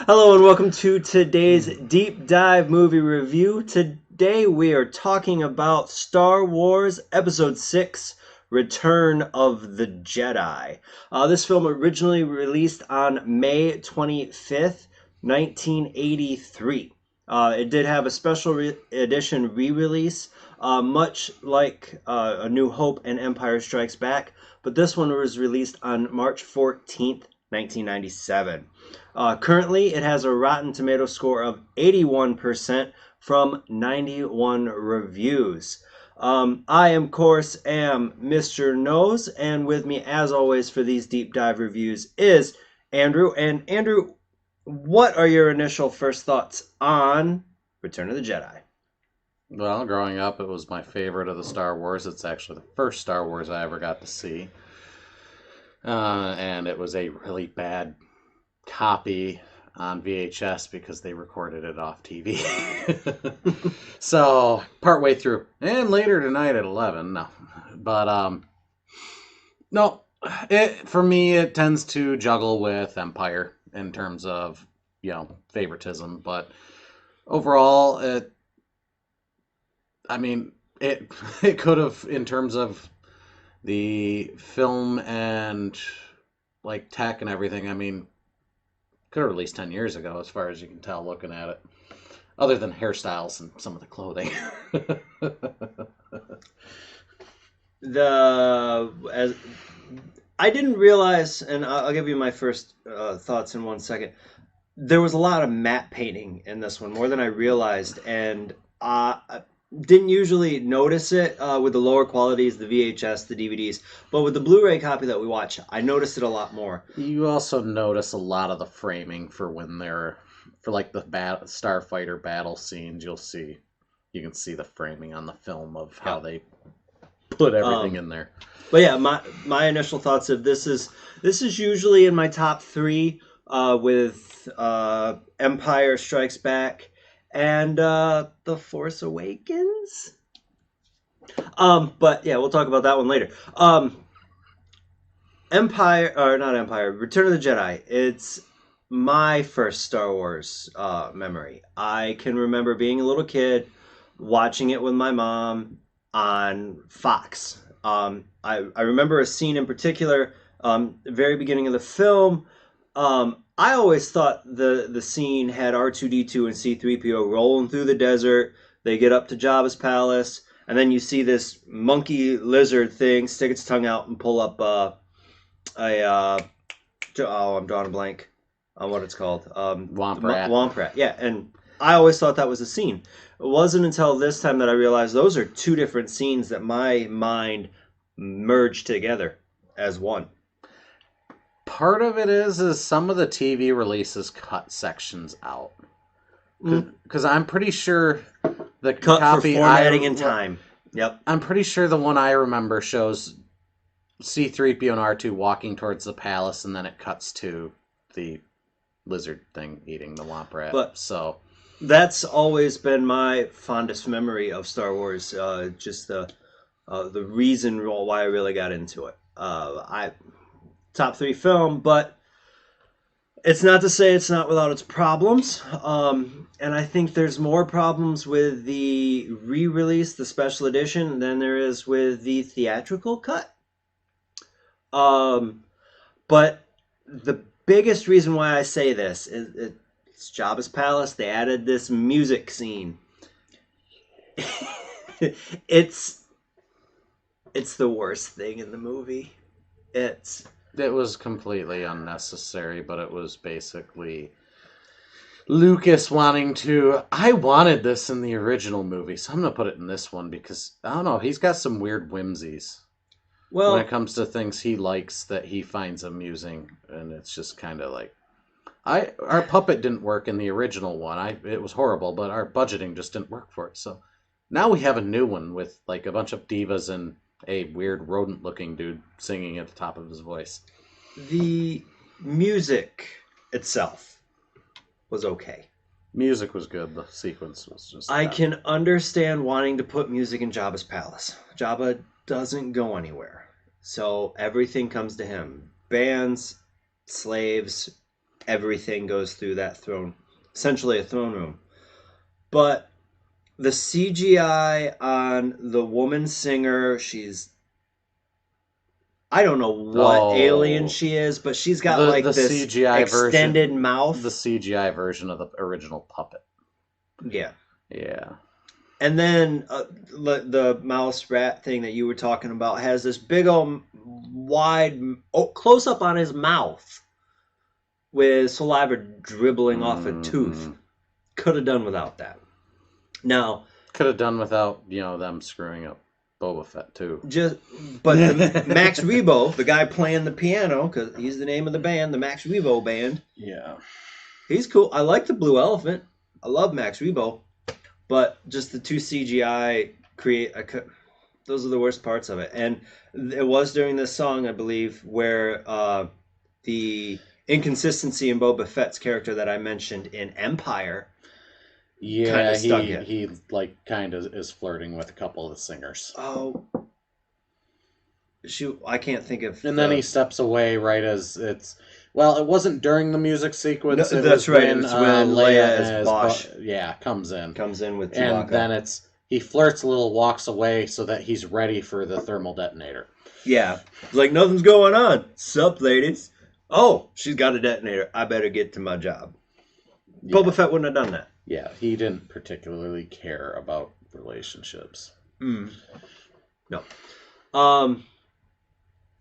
Hello and welcome to today's deep dive movie review. Today we are talking about Star Wars Episode 6 Return of the Jedi. This film originally released on May 25th, 1983. It did have a special edition re release, much like A New Hope and Empire Strikes Back, but this one was released on March 14th, 1997. Currently, it has a Rotten Tomato score of 81% from 91 reviews. I, of course, am Mr. Nose, and with me, as always, for these deep dive reviews is Andrew. And Andrew, what are your initial first thoughts on Return of the Jedi? Well, growing up, it was my favorite of the Star Wars. It's actually the first Star Wars I ever got to see. And it was a really bad copy on VHS because they recorded it off TV. So, partway through, and later tonight at 11, no. But, no, for me, it tends to juggle with Empire in terms of, favoritism. But overall, I mean, it it could have, in terms of the film and like tech and everything. I mean, could have released 10 years ago, as far as you can tell, looking at it. Other than hairstyles and some of the clothing. The as I didn't realize, and I'll give you my first thoughts in 1 second. There was a lot of matte painting in this one, more than I realized, and I didn't usually notice it with the lower qualities, the VHS, the DVDs, but with the Blu-ray copy that we watch, I noticed it a lot more. You also notice a lot of the framing for when they're for like the starfighter battle scenes. You can see the framing on the film of how Yeah. they put everything Um, in there. but yeah, my initial thoughts of this is usually in my top three with Empire Strikes Back and The Force Awakens. But yeah, we'll talk about that one later. Empire or not Empire, Return of the Jedi. It's my first Star Wars memory. I can remember being a little kid watching it with my mom on Fox. I remember a scene in particular, the very beginning of the film. I always thought the scene had R2D2 and C3PO rolling through the desert. They get up to Jabba's palace, and then you see this monkey lizard thing stick its tongue out and pull up a I'm drawing a blank on what it's called. Womp rat. Womp rat. Yeah, and I always thought that was a scene. It wasn't until this time that I realized those are two different scenes that my mind merged together as one. Part of it is some of the TV releases cut sections out. Mm. Because I'm pretty sure the Cut for copy formatting in time. Yep. I'm pretty sure the one I remember shows C3PO and R2 walking towards the palace, and then it cuts to the lizard thing eating the womp rat. But So that's always been my fondest memory of Star Wars. Just the reason why I really got into it. I top three film, but it's not to say it's not without its problems. And I think there's more problems with the re-release, the special edition, than there is with the theatrical cut. Um, but the biggest reason why I say this is it's Jabba's palace. They added this music scene. it's it's the worst thing in the movie. It's it was completely unnecessary, but it was basically Lucas wanting to. I wanted this in the original movie, so I'm going to put it in this one because, I don't know, he's got some weird whimsies when it well, comes to things he likes that he finds amusing, and it's just kind of like our puppet didn't work in the original one. It was horrible, but our budgeting just didn't work for it. So now we have a new one with like a bunch of divas and a weird rodent-looking dude singing at the top of his voice. the music itself was okay. Music was good. The sequence was just I bad. can understand wanting to put music in Jabba's palace. Jabba doesn't go anywhere. So everything comes to him. Bands, slaves, everything goes through that throne, essentially a throne room. But the CGI on the woman singer, I don't know what alien Oh, she is, but she's got the like this CGI extended version, the mouth. CGI version of the original puppet. Yeah. Yeah. And then the mouse rat thing that you were talking about has this big old wide close up on his mouth with saliva dribbling off a tooth. Hmm. Could have done without that. Now, Could have done without, them screwing up Boba Fett too. just but the Max Rebo, the guy playing the piano, because he's the name of the band, the Max Rebo band. Yeah. He's cool. I like the Blue Elephant. I love Max Rebo, but just the two CGI create those are the worst parts of it. And it was during this song, I believe, where the inconsistency in Boba Fett's character that I mentioned in Empire kind Yeah, of stung he it. he like kind of is flirting with a couple of the singers. Oh, shoot! I can't think of And then he the. steps away right as it's. Well, it wasn't during the music No, sequence. It that's was right. when It's when Leia Leia as as Bosch comes in, comes in with and Chewbacca. then it's he flirts a little, walks away so that he's ready for the thermal detonator. Yeah, it's like nothing's going on. Sup, ladies? Oh, she's got a detonator. I better get to my job. Yeah, Boba Fett wouldn't have done that. yeah. He didn't particularly care about relationships. Mm. No. Um,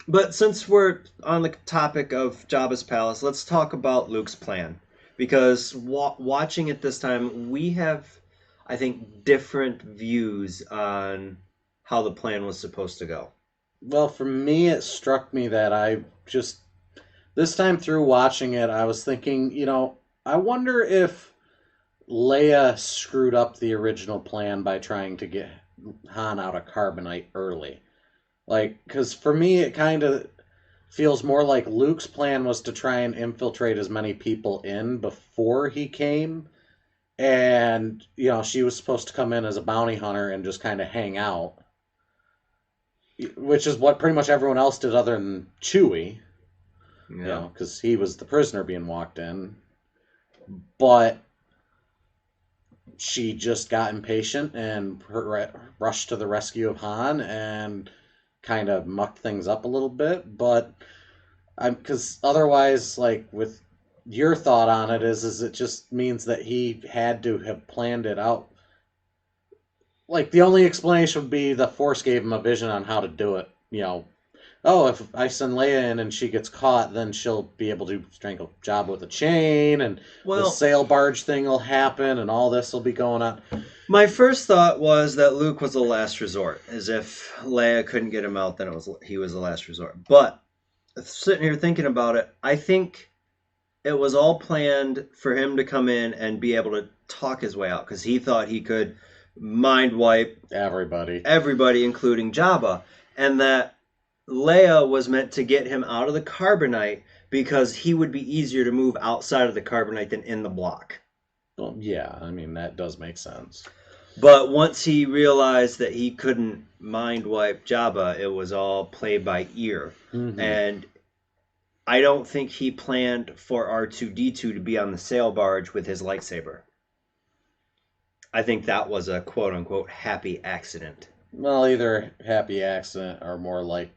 but since we're on the topic of Jabba's palace, let's talk about Luke's plan. Because watching it this time, we have, I think, different views on how the plan was supposed to go. Well, for me, it struck me that I just this time through watching it, I was thinking, I wonder if Leia screwed up the original plan by trying to get Han out of carbonite early. Like, because for me, it kind of feels more like Luke's plan was to try and infiltrate as many people in before he came. And, she was supposed to come in as a bounty hunter and just kind of hang out, which is what pretty much everyone else did other than Chewie, Yeah. because he was the prisoner being walked in. But she just got impatient and rushed to the rescue of Han and kind of mucked things up a little bit. But because otherwise, like with your thought on it, is it just means that he had to have planned it out. Like the only explanation would be the Force gave him a vision on how to do it. Oh, if I send Leia in and she gets caught, then she'll be able to strangle Jabba with a chain, and the Well, sail barge thing will happen, and all this will be going on. my first thought was that Luke was the last resort, as if Leia couldn't get him out, then he was the last resort. But sitting here thinking about it, I think it was all planned for him to come in and be able to talk his way out because he thought he could mind wipe everybody, including Jabba, and that Leia was meant to get him out of the carbonite because he would be easier to move outside of the carbonite than in the block. Well, yeah, I mean, that does make sense. But once he realized that he couldn't mind wipe Jabba, it was all play by ear. Mm-hmm. And I don't think he planned for R2-D2 to be on the sail barge with his lightsaber. I think that was a quote unquote happy accident. Well, either happy accident or more like,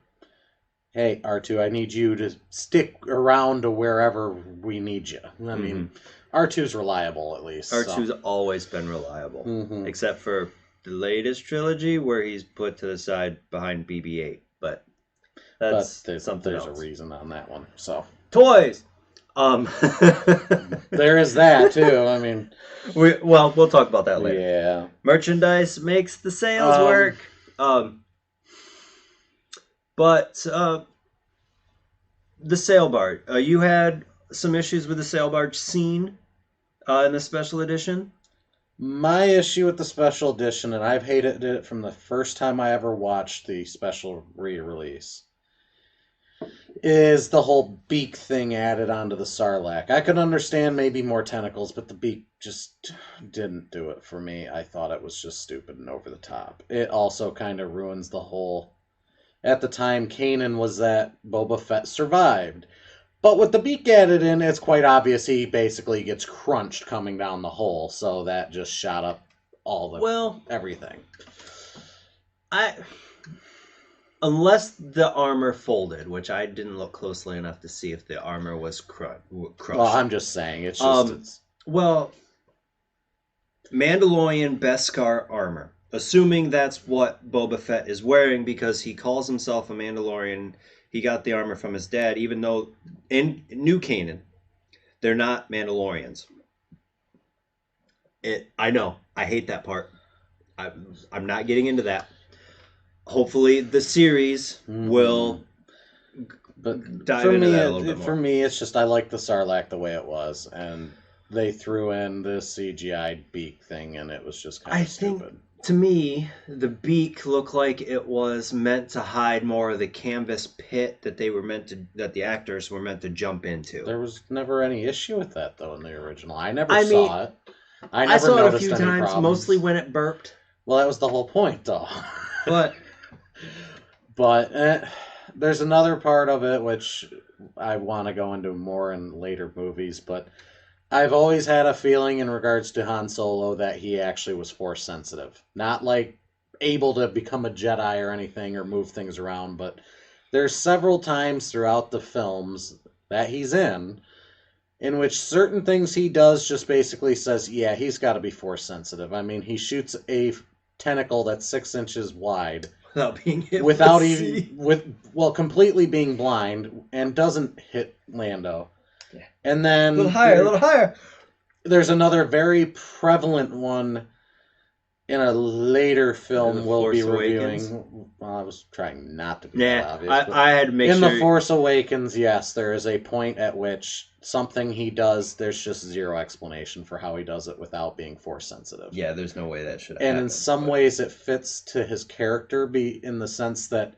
hey, R2, I need you to stick around to wherever we need you. I mean, R2's reliable, at least. R2's always been reliable, Mm-hmm. except for the latest trilogy where he's put to the side behind BB-8. But that's something there's else. a reason on that one. So Toys. there is that too. I mean, we'll talk about that later. Yeah. Merchandise makes the sales work. But the sail barge. You had some issues with the sail barge scene in the special edition. My issue with the special edition, and I've hated it from the first time I ever watched the special re-release, is the whole beak thing added onto the Sarlacc. I could understand maybe more tentacles, but the beak just didn't do it for me. I thought it was just stupid and over the top. It also kind of ruins the whole... At the time, Kanan was that Boba Fett survived. But with the beak added in, it's quite obvious he basically gets crunched coming down the hole, so that just shot up all the Well, everything. I unless the armor folded, which I didn't look closely enough to see if the armor was Well, crushed. I'm just saying, it's just Um, it's well, Mandalorian Beskar armor, assuming that's what Boba Fett is wearing because he calls himself a Mandalorian. He got the armor from his dad, even though in New Canaan they're not Mandalorians. I know. I hate that part. I'm not getting into that. Hopefully, the series mm-hmm. will But dive into that a little bit for more. me, it's just I like the Sarlacc the way it was, and they threw in the CGI beak thing, and it was just kind I of think, stupid. to me, the beak looked like it was meant to hide more of the canvas pit that the actors were meant to jump into. There was never any issue with that though in the original. I never I mean, saw it. I I never saw it a noticed few any times, mostly problems. when it burped, Well, that was the whole point, though. but But there's another part of it which I want to go into more in later movies, but I've always had a feeling in regards to Han Solo that he actually was force sensitive. Not like able to become a Jedi or anything or move things around, but there's several times throughout the films that he's in which certain things he does just basically says, yeah, he's got to be force sensitive. I mean, he shoots a tentacle that's 6 inches wide without being able to without even see. completely being blind and doesn't hit Lando. Yeah. And A little then higher, a little higher. there's another very prevalent one in a later The film we'll be Force Awakens. reviewing. Well, I was trying not to be that Nah, obvious, but I had to make in The sure. Force Awakens, yes, there is a point at which something he does, there's just zero explanation for how he does it without being force sensitive. Yeah, there's no way that should have And in happened. some But ways, it fits to his character, be in the sense that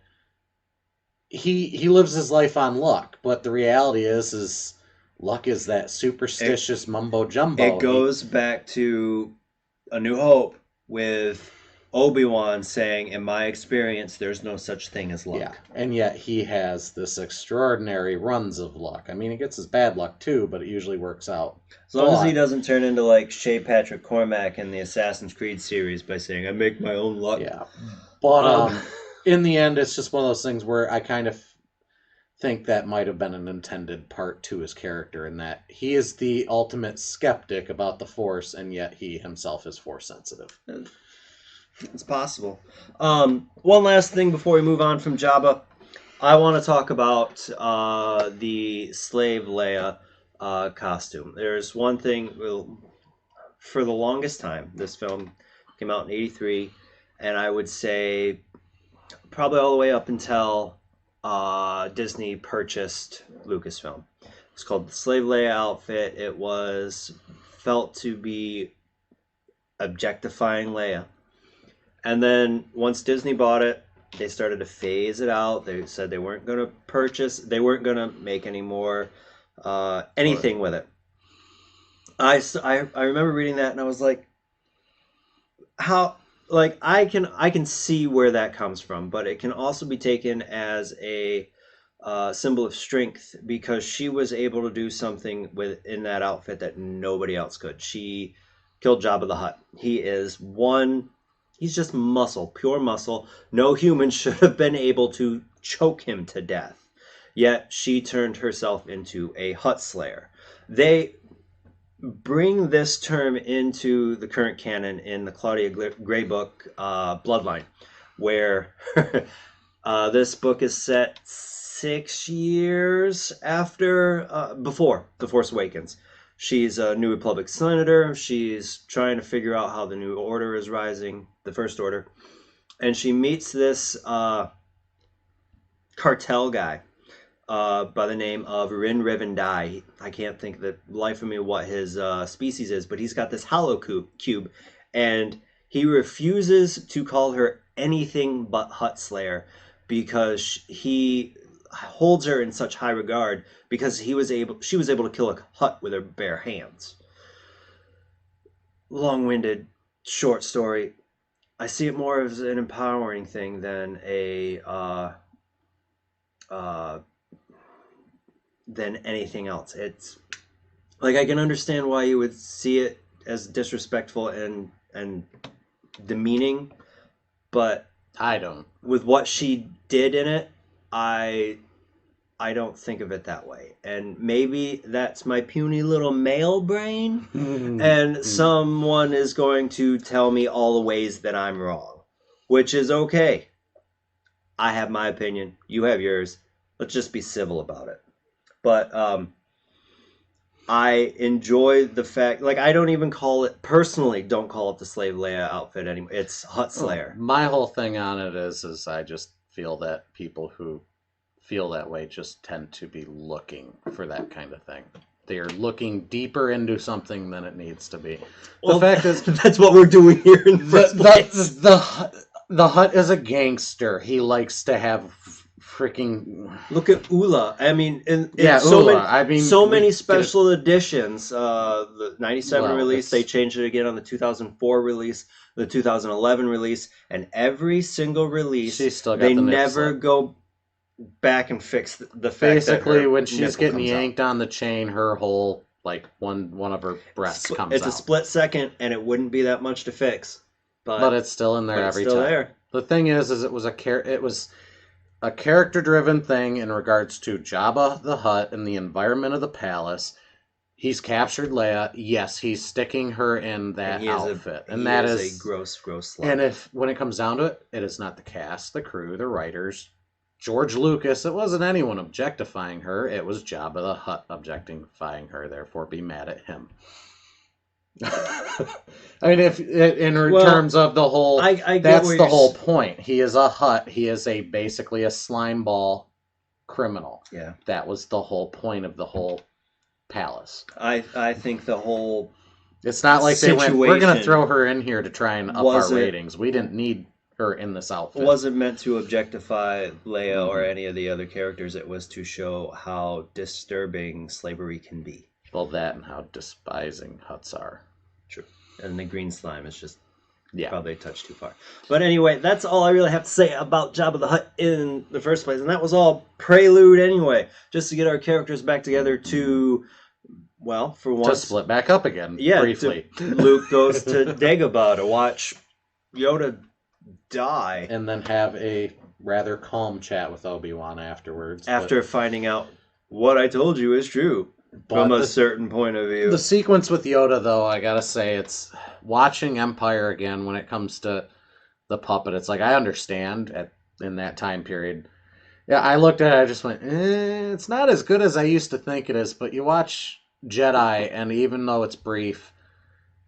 he lives his life on luck, but the reality is luck is that it superstitious mumbo it jumbo. goes back to A New Hope with Obi-Wan saying, "In my experience, there's no such thing as Yeah, luck." and yet he has this extraordinary runs of luck. I mean, he gets his bad luck too, but it usually works out. As long as he But doesn't turn into like Shay Patrick Cormac in the Assassin's Creed series by saying, "I make my own luck." yeah, but Um, in the end, it's just one of those things where I kind of think that might have been an intended part to his character, in that he is the ultimate skeptic about the Force, and yet he himself is Force sensitive. it's possible. One last thing before we move on from Jabba, I want to talk about the slave Leia costume. There's one thing. Well, for the longest time, this film came out in '83, and I would say probably all the way up until Disney purchased Lucasfilm. It's called the Slave Leia outfit. It was felt to be objectifying Leia. And then once Disney bought it, they started to phase it out. They said they weren't going to they weren't going to make any more anything with it. I remember reading that and I was like, how like I can see where that comes from, but it can also be taken as a symbol of strength because she was able to do something within that outfit that nobody else could. She killed Jabba the Hutt. He's just muscle, pure muscle. No human should have been able to choke him to death. Yet she turned herself into a Hutt Slayer. They bring this term into the current canon in the Claudia Gray book, Bloodline, where this book is set 6 years after, before The Force Awakens. She's a New Republic senator. She's trying to figure out how the New Order is rising, the First Order. And she meets this cartel guy by the name of Rin Riven Dai. I can't think the life of me what his species is, but he's got this hollow cube, and he refuses to call her anything but Hutt Slayer because he holds her in such high regard because she was able to kill a Hutt with her bare hands. Long-winded short story. I see it more as an empowering thing than a uh, than anything else. It's like I can understand why you would see it as disrespectful and demeaning, but I don't. with what she did in it, I I don't think of it that way. And maybe that's my puny little male brain, and someone is going to tell me all the ways that I'm wrong, which is okay. I have my opinion, you have yours. Let's just be civil about it. But I enjoy the fact, like, I don't even call it, personally, don't call it the Slave Leia outfit anymore. It's Hut Slayer. My whole thing on it is I just feel that people who feel that way just tend to be looking for that kind of thing. They are looking deeper into something than it needs to be. Well, the fact is, that's what we're doing here in the first place. The Hutt is a gangster. He likes to have freaking. Look at Ula. I mean, Yeah, so Ula. many, I mean, so we many get special editions. The '97 Well, release, they it's changed it again on the 2004 release, the 2011 release, and every single release, she's still got they the nip never slip. go back and fix the fact that Basically, her when she's nipple getting comes out. yanked on the chain, her whole like one of her breasts comes It's a out. split second, and it wouldn't be that much to fix, But it's still in there but it's every still time. there. The thing is it was a character-driven thing in regards to Jabba the Hutt and the environment of the palace. He's captured Leia. Yes, he's sticking her in that outfit, and that is a gross slut. And if when it comes down to it, it is not the cast, the crew, the writers, George Lucas. It wasn't anyone objectifying her. It was Jabba the Hutt objectifying her. Therefore, be mad at him. I mean, if in terms of the whole, I get that's where the you're whole point. He is a Hutt. He is basically a slime ball criminal. Yeah. That was the whole point of the whole palace. I think the whole It's not like they went, we're going to situation throw her in here to try and up our wasn't- ratings. We didn't need her in this outfit. wasn't meant to objectify Leia or Mhm. any of the other characters. It was to show how disturbing slavery can be. Well, that and how despising Hutts are. True. And the green slime is just Yeah. probably a touch too far. But anyway, that's all I really have to say about Jabba the Hutt in the first place. And that was all prelude anyway, just to get our characters back together to, well, for once. To split back up again, Yeah, briefly. Luke goes to Dagobah to watch Yoda die. And then have a rather calm chat with Obi-Wan afterwards. After finding out what I told you is true from a certain point of view. The sequence with Yoda, though, I gotta say, it's watching Empire again when it comes to the puppet. It's like, I understand in that time period. Yeah, I looked at it, I just went, it's not as good as I used to think it is. But you watch Jedi, and even though it's brief,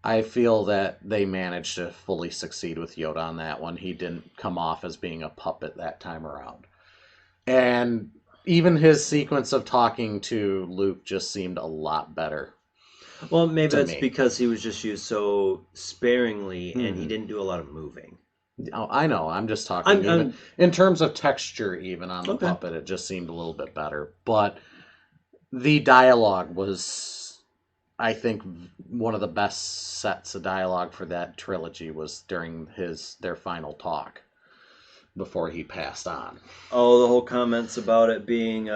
I feel that they managed to fully succeed with Yoda on that one. He didn't come off as being a puppet that time around. And even his sequence of talking to Luke just seemed a lot better. Well, maybe that's because he was just used so sparingly and he didn't do a lot of moving. Oh, I know. I'm just talking in terms of texture, even on the puppet, it just seemed a little bit better. But the dialogue was, I think, one of the best sets of dialogue for that trilogy was during their final talk before he passed on. Oh, the whole comments about it being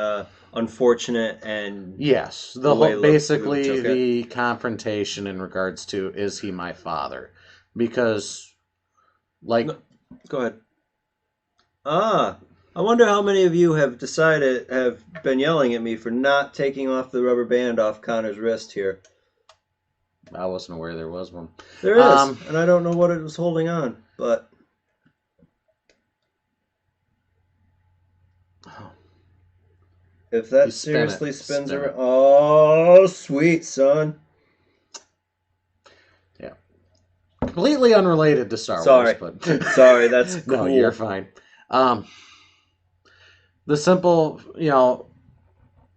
unfortunate and yes, basically the confrontation in regards to is he my father? Because, like, no, go ahead. I wonder how many of you have been yelling at me for not taking off the rubber band off Connor's wrist here. I wasn't aware there was one. There is, and I don't know what it was holding on, but. If that seriously spins around... Oh, sweet, son. Yeah. Completely unrelated to Star Wars, but... Sorry, that's cool. No, you're fine. The simple,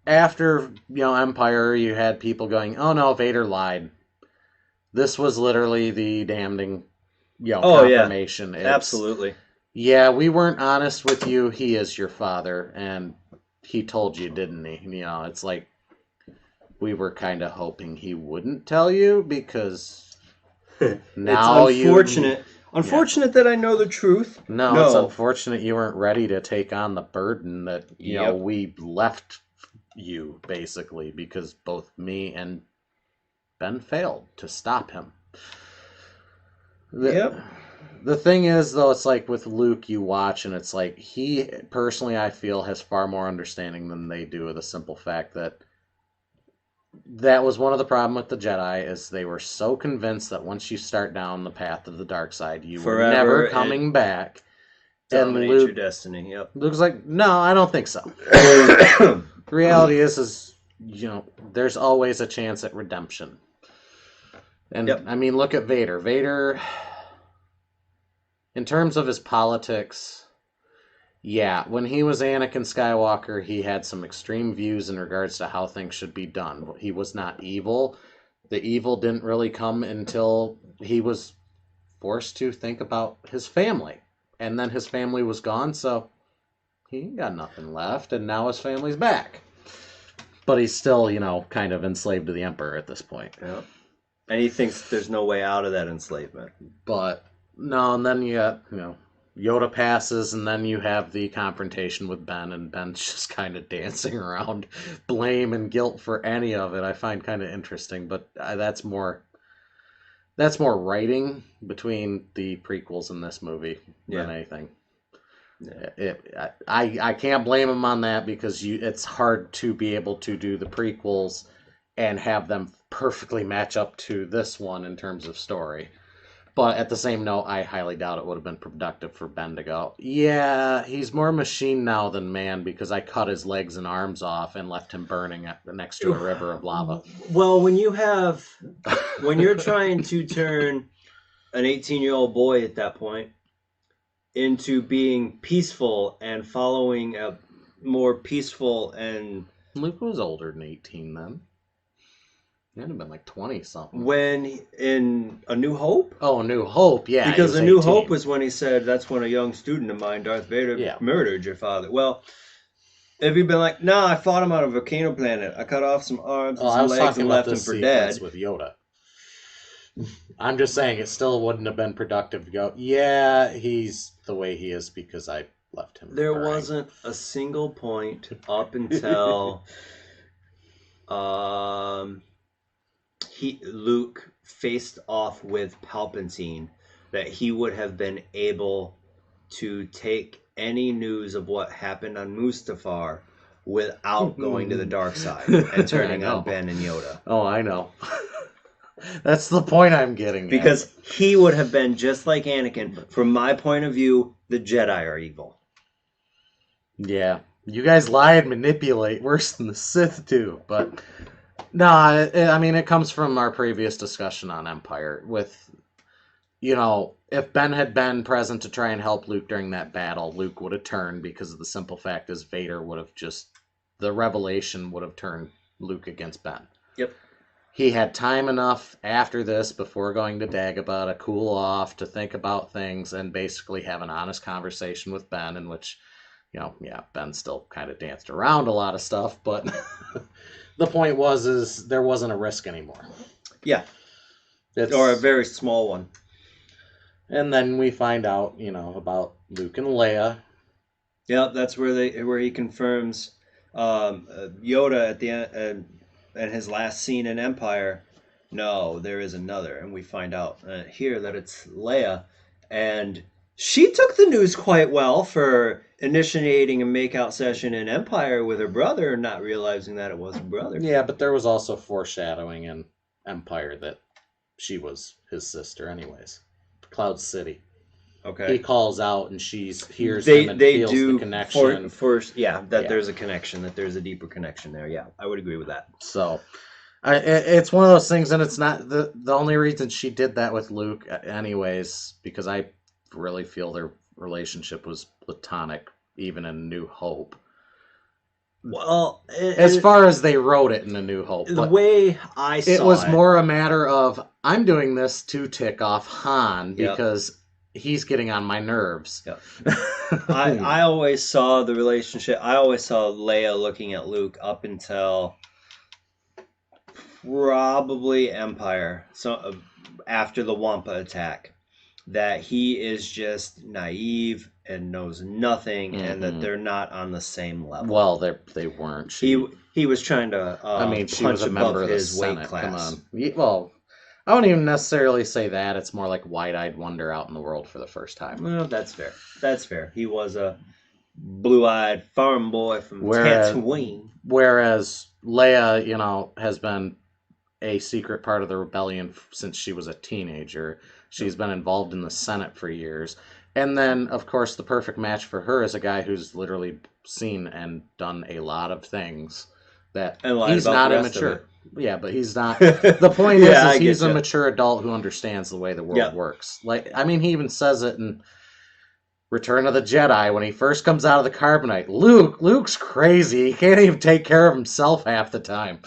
after, Empire, you had people going, oh no, Vader lied. This was literally the damning, confirmation. Yeah. Absolutely. Yeah, we weren't honest with you. He is your father, and he told you, didn't he? It's like we were kind of hoping he wouldn't tell you because now it's unfortunate that I know the truth. No, it's unfortunate you weren't ready to take on the burden that we left you, basically, because both me and Ben failed to stop him. Yep. The thing is, though, it's like with Luke, you watch, and it's like he, personally, I feel, has far more understanding than they do of the simple fact that that was one of the problem with the Jedi is they were so convinced that once you start down the path of the dark side, you were Forever never and coming back. And dominate your Luke, destiny. Yep. Luke's like, no, I don't think so. The reality is, there's always a chance at redemption. And Yep. I mean, look at Vader. Vader, in terms of his politics, yeah, when he was Anakin Skywalker, he had some extreme views in regards to how things should be done. He was not evil. The evil didn't really come until he was forced to think about his family. And then his family was gone, so he got nothing left, and now his family's back. But he's still, kind of enslaved to the Emperor at this point. Yep. And he thinks there's no way out of that enslavement. But no, and then you got, Yoda passes, and then you have the confrontation with Ben, and Ben's just kind of dancing around blame and guilt for any of it. I find kind of interesting, but that's more writing between the prequels and this movie than anything. Yeah. I can't blame him on that because it's hard to be able to do the prequels and have them perfectly match up to this one in terms of story. But at the same note, I highly doubt it would have been productive for Ben to go, yeah, he's more machine now than man because I cut his legs and arms off and left him burning next to a river of lava. Well, when you're trying to turn an 18-year-old boy at that point into being peaceful and following a more peaceful and... Luke was older than 18 then. He had been like 20 something. When in A New Hope? Oh, A New Hope, yeah. Because A New Hope was when he said, that's when a young student of mine, Darth Vader, murdered your father. Well, if you'd been like, no, I fought him on a volcano planet. I cut off some arms and some legs and left him for dead. With Yoda. I'm just saying it still wouldn't have been productive to go, yeah, he's the way he is because I left him. There wasn't a single point up until Luke faced off with Palpatine that he would have been able to take any news of what happened on Mustafar without going to the dark side and turning on Ben and Yoda. Oh, I know. That's the point I'm getting because he would have been just like Anakin. From my point of view, the Jedi are evil. Yeah. You guys lie and manipulate worse than the Sith do, but... No, I mean, it comes from our previous discussion on Empire with, if Ben had been present to try and help Luke during that battle, Luke would have turned because of the simple fact is Vader would have the revelation would have turned Luke against Ben. Yep. He had time enough after this, before going to Dagobah, to cool off, to think about things, and basically have an honest conversation with Ben in which, Ben still kind of danced around a lot of stuff, but... The point is there wasn't a risk anymore. Yeah. Or a very small one. And then we find out, about Luke and Leia. Yeah, that's where he confirms Yoda at the end and his last scene in Empire. No, there is another, and we find out here that it's Leia, and she took the news quite well for initiating a make-out session in Empire with her brother, not realizing that it was her brother. Yeah, but there was also foreshadowing in Empire that she was his sister anyways. Cloud City. Okay. He calls out and she hears him and feels the connection. There's a connection, that there's a deeper connection there. Yeah, I would agree with that. So, it's one of those things, and it's not the only reason she did that with Luke anyways, because I really feel their relationship was platonic even in New Hope. Well, as far as they wrote it in A New Hope, the way I saw it was more a matter of I'm doing this to tick off Han because he's getting on my nerves. Yep. I always saw the relationship. I always saw Leia looking at Luke up until probably Empire. So after the Wampa attack. That he is just naive and knows nothing, and that they're not on the same level. Well, they weren't. he was trying to I mean, she was punch a above member of the his weight Senate. Come class. on. Well, I wouldn't even necessarily say that. It's more like wide-eyed wonder out in the world for the first time. Well, that's fair. That's fair. He was a blue-eyed farm boy from Whereas, Tatooine. whereas Leia, has been a secret part of the rebellion since she was a teenager. She's been involved in the Senate for years. And then, of course, the perfect match for her is a guy who's literally seen and done a lot of things that And lied he's about the not rest of immature. Yeah, but he's not. it. The point Yeah, I is get he's a you. mature adult who understands the way the world Yeah. works. Like, I mean, he even says it in Return of the Jedi when he first comes out of the carbonite. Luke's crazy. He can't even take care of himself half the time.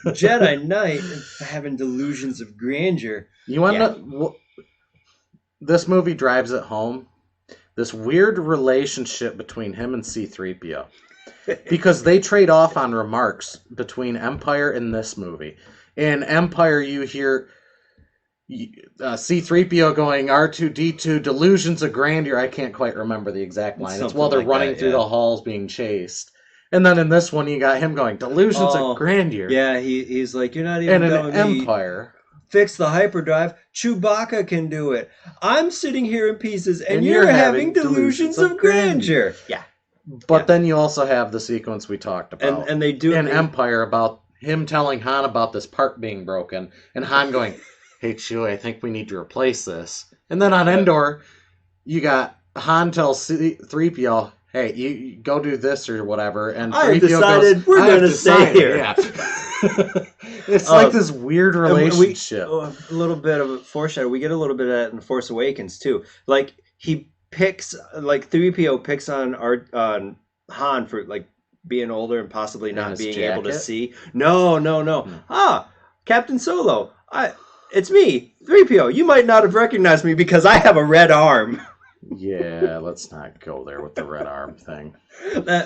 Jedi Knight having delusions of grandeur. You want Yeah. to? This movie drives it home. This weird relationship between him and C-3PO. Because they trade off on remarks between Empire and this movie. In Empire, you hear C-3PO going, R2-D2, delusions of grandeur. I can't quite remember the exact line. It's while they're Something like running that, through yeah. the halls being chased. And then in this one, you got him going, delusions of grandeur. Yeah, he's like, you're not even And in done with me. Empire, Fix the hyperdrive. Chewbacca can do it. I'm sitting here in pieces, and And you're you're having having delusions delusions of of grandeur. Yeah. but Yeah. then you also have the sequence we talked about And they do in Empire about him telling Han about this part being broken, and Han going, "Hey Chewie, I think we need to replace this." And then on Endor, you got Han tells C-3PO, "Hey, you go do this or whatever," and I have 3PO decided goes, we're "I have gonna stay decided," here. Yeah. It's like this weird And relationship. a little bit of a foreshadow. We get a little bit of that in Force Awakens too. Like he picks, like 3PO picks on Han for like being older and possibly not his being able to jacket? see. No. Captain Solo. It's me, 3PO. You might not have recognized me because I have a red arm. Yeah, let's not go there with the red arm thing.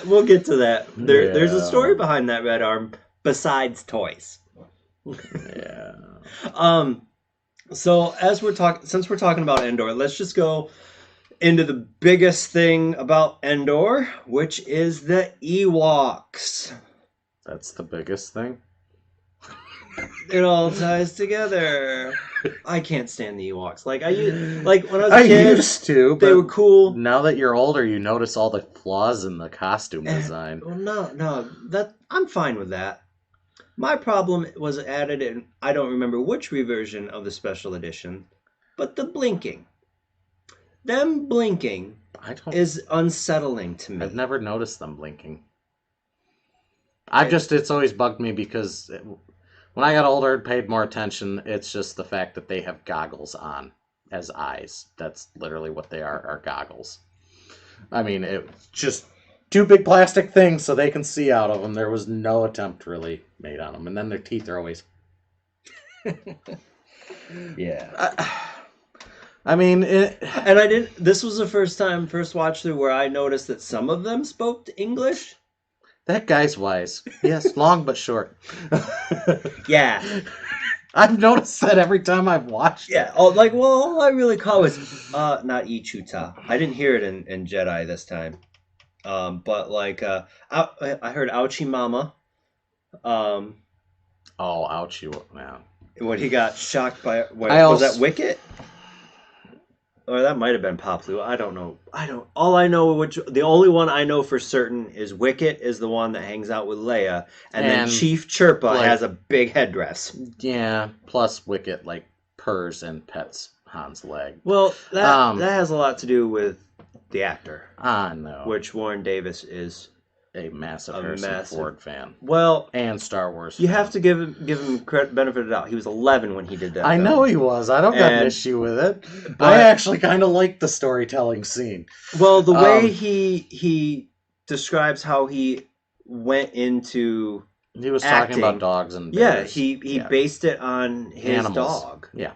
We'll get to that. There's a Yeah. story behind that red arm besides toys. Yeah. So since we're talking about Endor, let's just go into the biggest thing about Endor, which is the Ewoks. That's the biggest thing. It all ties together. I can't stand the Ewoks. Like when I was a kid, used to, they but were cool. now that you're older, you notice all the flaws in the costume design. Well, no, that I'm fine with that. My problem was added in, I don't remember which reversion of the special edition, but the blinking. Them blinking I don't. is unsettling to me. I've never noticed them blinking. It's always bugged me because when I got older and paid more attention, it's just the fact that they have goggles on as eyes. That's literally what they are goggles. I mean, it's just two big plastic things so they can see out of them. There was no attempt really made on them. And then their teeth are always... Yeah. I mean... And I didn't... This was the first watch through where I noticed that some of them spoke English. That guy's wise. Yes, long but short. Yeah. I've noticed that every time I've watched it. Yeah. All I really caught was not Ichuta. I didn't hear it in Jedi this time. But I heard Ouchie Mama. Oh, ouchie, man. When he got shocked by was that Wicket? Or that might have been Poplu. I don't know. The only one I know for certain is Wicket is the one that hangs out with Leia, and then Chief Chirpa has a big headdress. Yeah, plus Wicket purrs and pets Han's leg. Well, that has a lot to do with the actor. I know. Which Warren Davis is a massive Harrison Ford fan. Well, and Star Wars you fan. have to give him benefit of the doubt. He was 11 when he did that. I know he was. I don't got an issue with it. But I actually kind of like the storytelling scene. Well, the way he describes how he went into he was acting, talking about dogs and yeah, bears. he based it on his animals. dog. Yeah.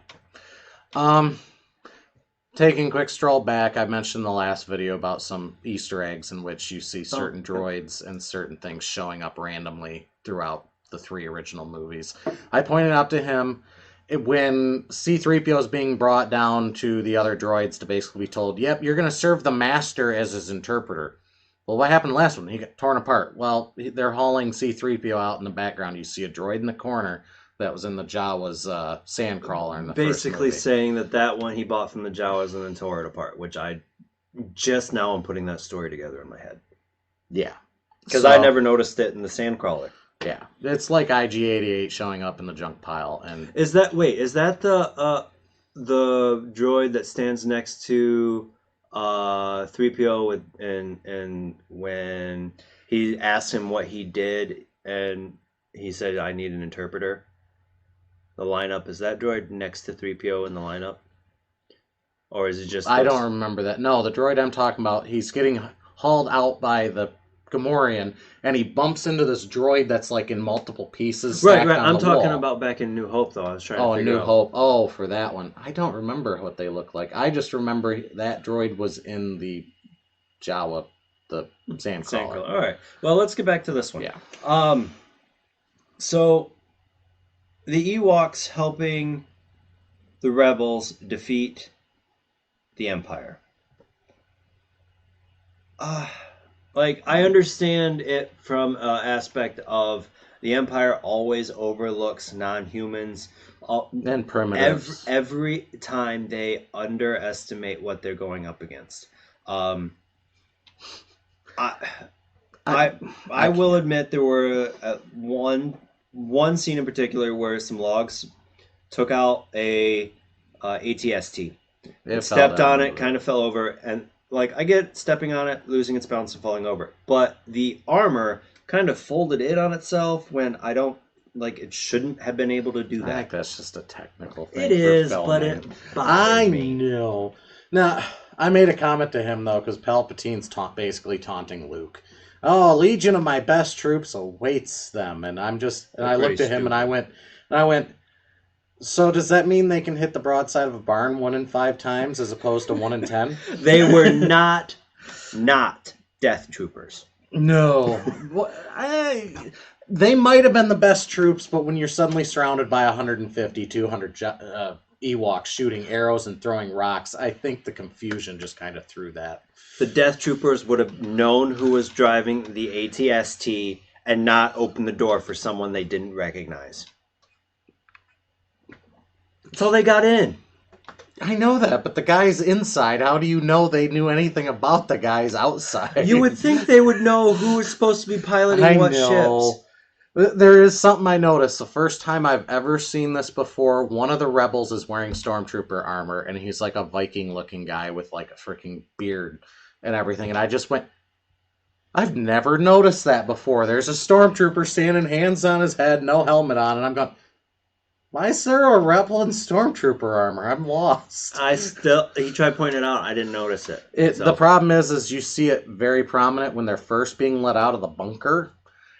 Taking a quick stroll back, I mentioned in the last video about some Easter eggs in which you see certain droids and certain things showing up randomly throughout the 3 original movies. I pointed out to him when C-3PO is being brought down to the other droids to basically be told, yep, you're going to serve the master as his interpreter. Well, what happened last one? He got torn apart. Well, they're hauling C-3PO out in the background. You see a droid in the corner that was in the Jawa's sandcrawler in the first Basically movie. saying that one he bought from the Jawas and then tore it apart, which I just now am putting that story together in my head. Yeah. Because I never noticed it in the Sandcrawler. Yeah. It's like IG-88 showing up in the junk pile. And Is that the droid that stands next to 3PO and when he asked him what he did and he said I need an interpreter? The lineup, is that droid next to 3PO in the lineup? Or is it just I don't remember that. No, the droid I'm talking about, he's getting hauled out by the Gamorrean, and he bumps into this droid that's like in multiple pieces. Right. On I'm the talking wall. about back in New Hope, though. I was trying to Oh, figure New out. Hope. Oh, for that one. I don't remember what they look like. I just remember that droid was in the Jawa, the Sandcrawler. All right. Well, let's get back to this one. Yeah. So the Ewoks helping the rebels defeat the Empire. Like, I understand it from aspect of the Empire always overlooks non-humans. And primitives. Every time they underestimate what they're going up against. I will admit there were one scene in particular where some logs took out a ATST. It stepped on it, kind of fell over, and like I get stepping on it, losing its balance and falling over, but the armor kind of folded in on itself when I don't like it shouldn't have been able to do that. I think that's just a technical thing. It is, but it bothers me. Know. Now, I made a comment to him though, because Palpatine's basically taunting Luke. Oh, a legion of my best troops awaits them, and I looked at him and I went. So does that mean they can hit the broadside of a barn 1 in 5 times as opposed to 1 in 10? They were not Death Troopers. No. They might have been the best troops, but when you're suddenly surrounded by 150, 200 Ewoks shooting arrows and throwing rocks, I think the confusion just kind of threw that. The Death Troopers would have known who was driving the ATST and not opened the door for someone they didn't recognize. That's all they got in. I know that, but the guys inside, how do you know they knew anything about the guys outside? You would think they would know who was supposed to be piloting what ships. There is something I noticed. The first time I've ever seen this before, one of the rebels is wearing stormtrooper armor, and he's like a Viking-looking guy with like a freaking beard and everything. And I just went, I've never noticed that before. There's a stormtrooper standing, hands on his head, no helmet on, and I'm going, why is there a rebel in stormtrooper armor? I'm lost. He tried pointing it out. I didn't notice it. The problem is you see it very prominent when they're first being let out of the bunker.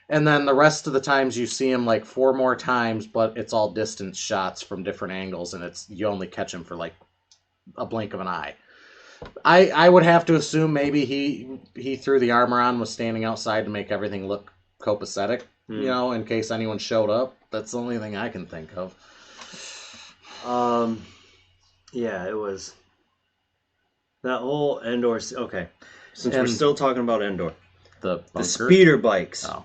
And then the rest of the times you see him like 4 more times, but it's all distance shots from different angles, and you only catch him for like a blink of an eye. I would have to assume maybe he threw the armor on, was standing outside to make everything look copacetic, in case anyone showed up. That's the only thing I can think of. Yeah, it was that whole Endor. Okay, since we're still talking about Endor, the speeder bikes. Oh.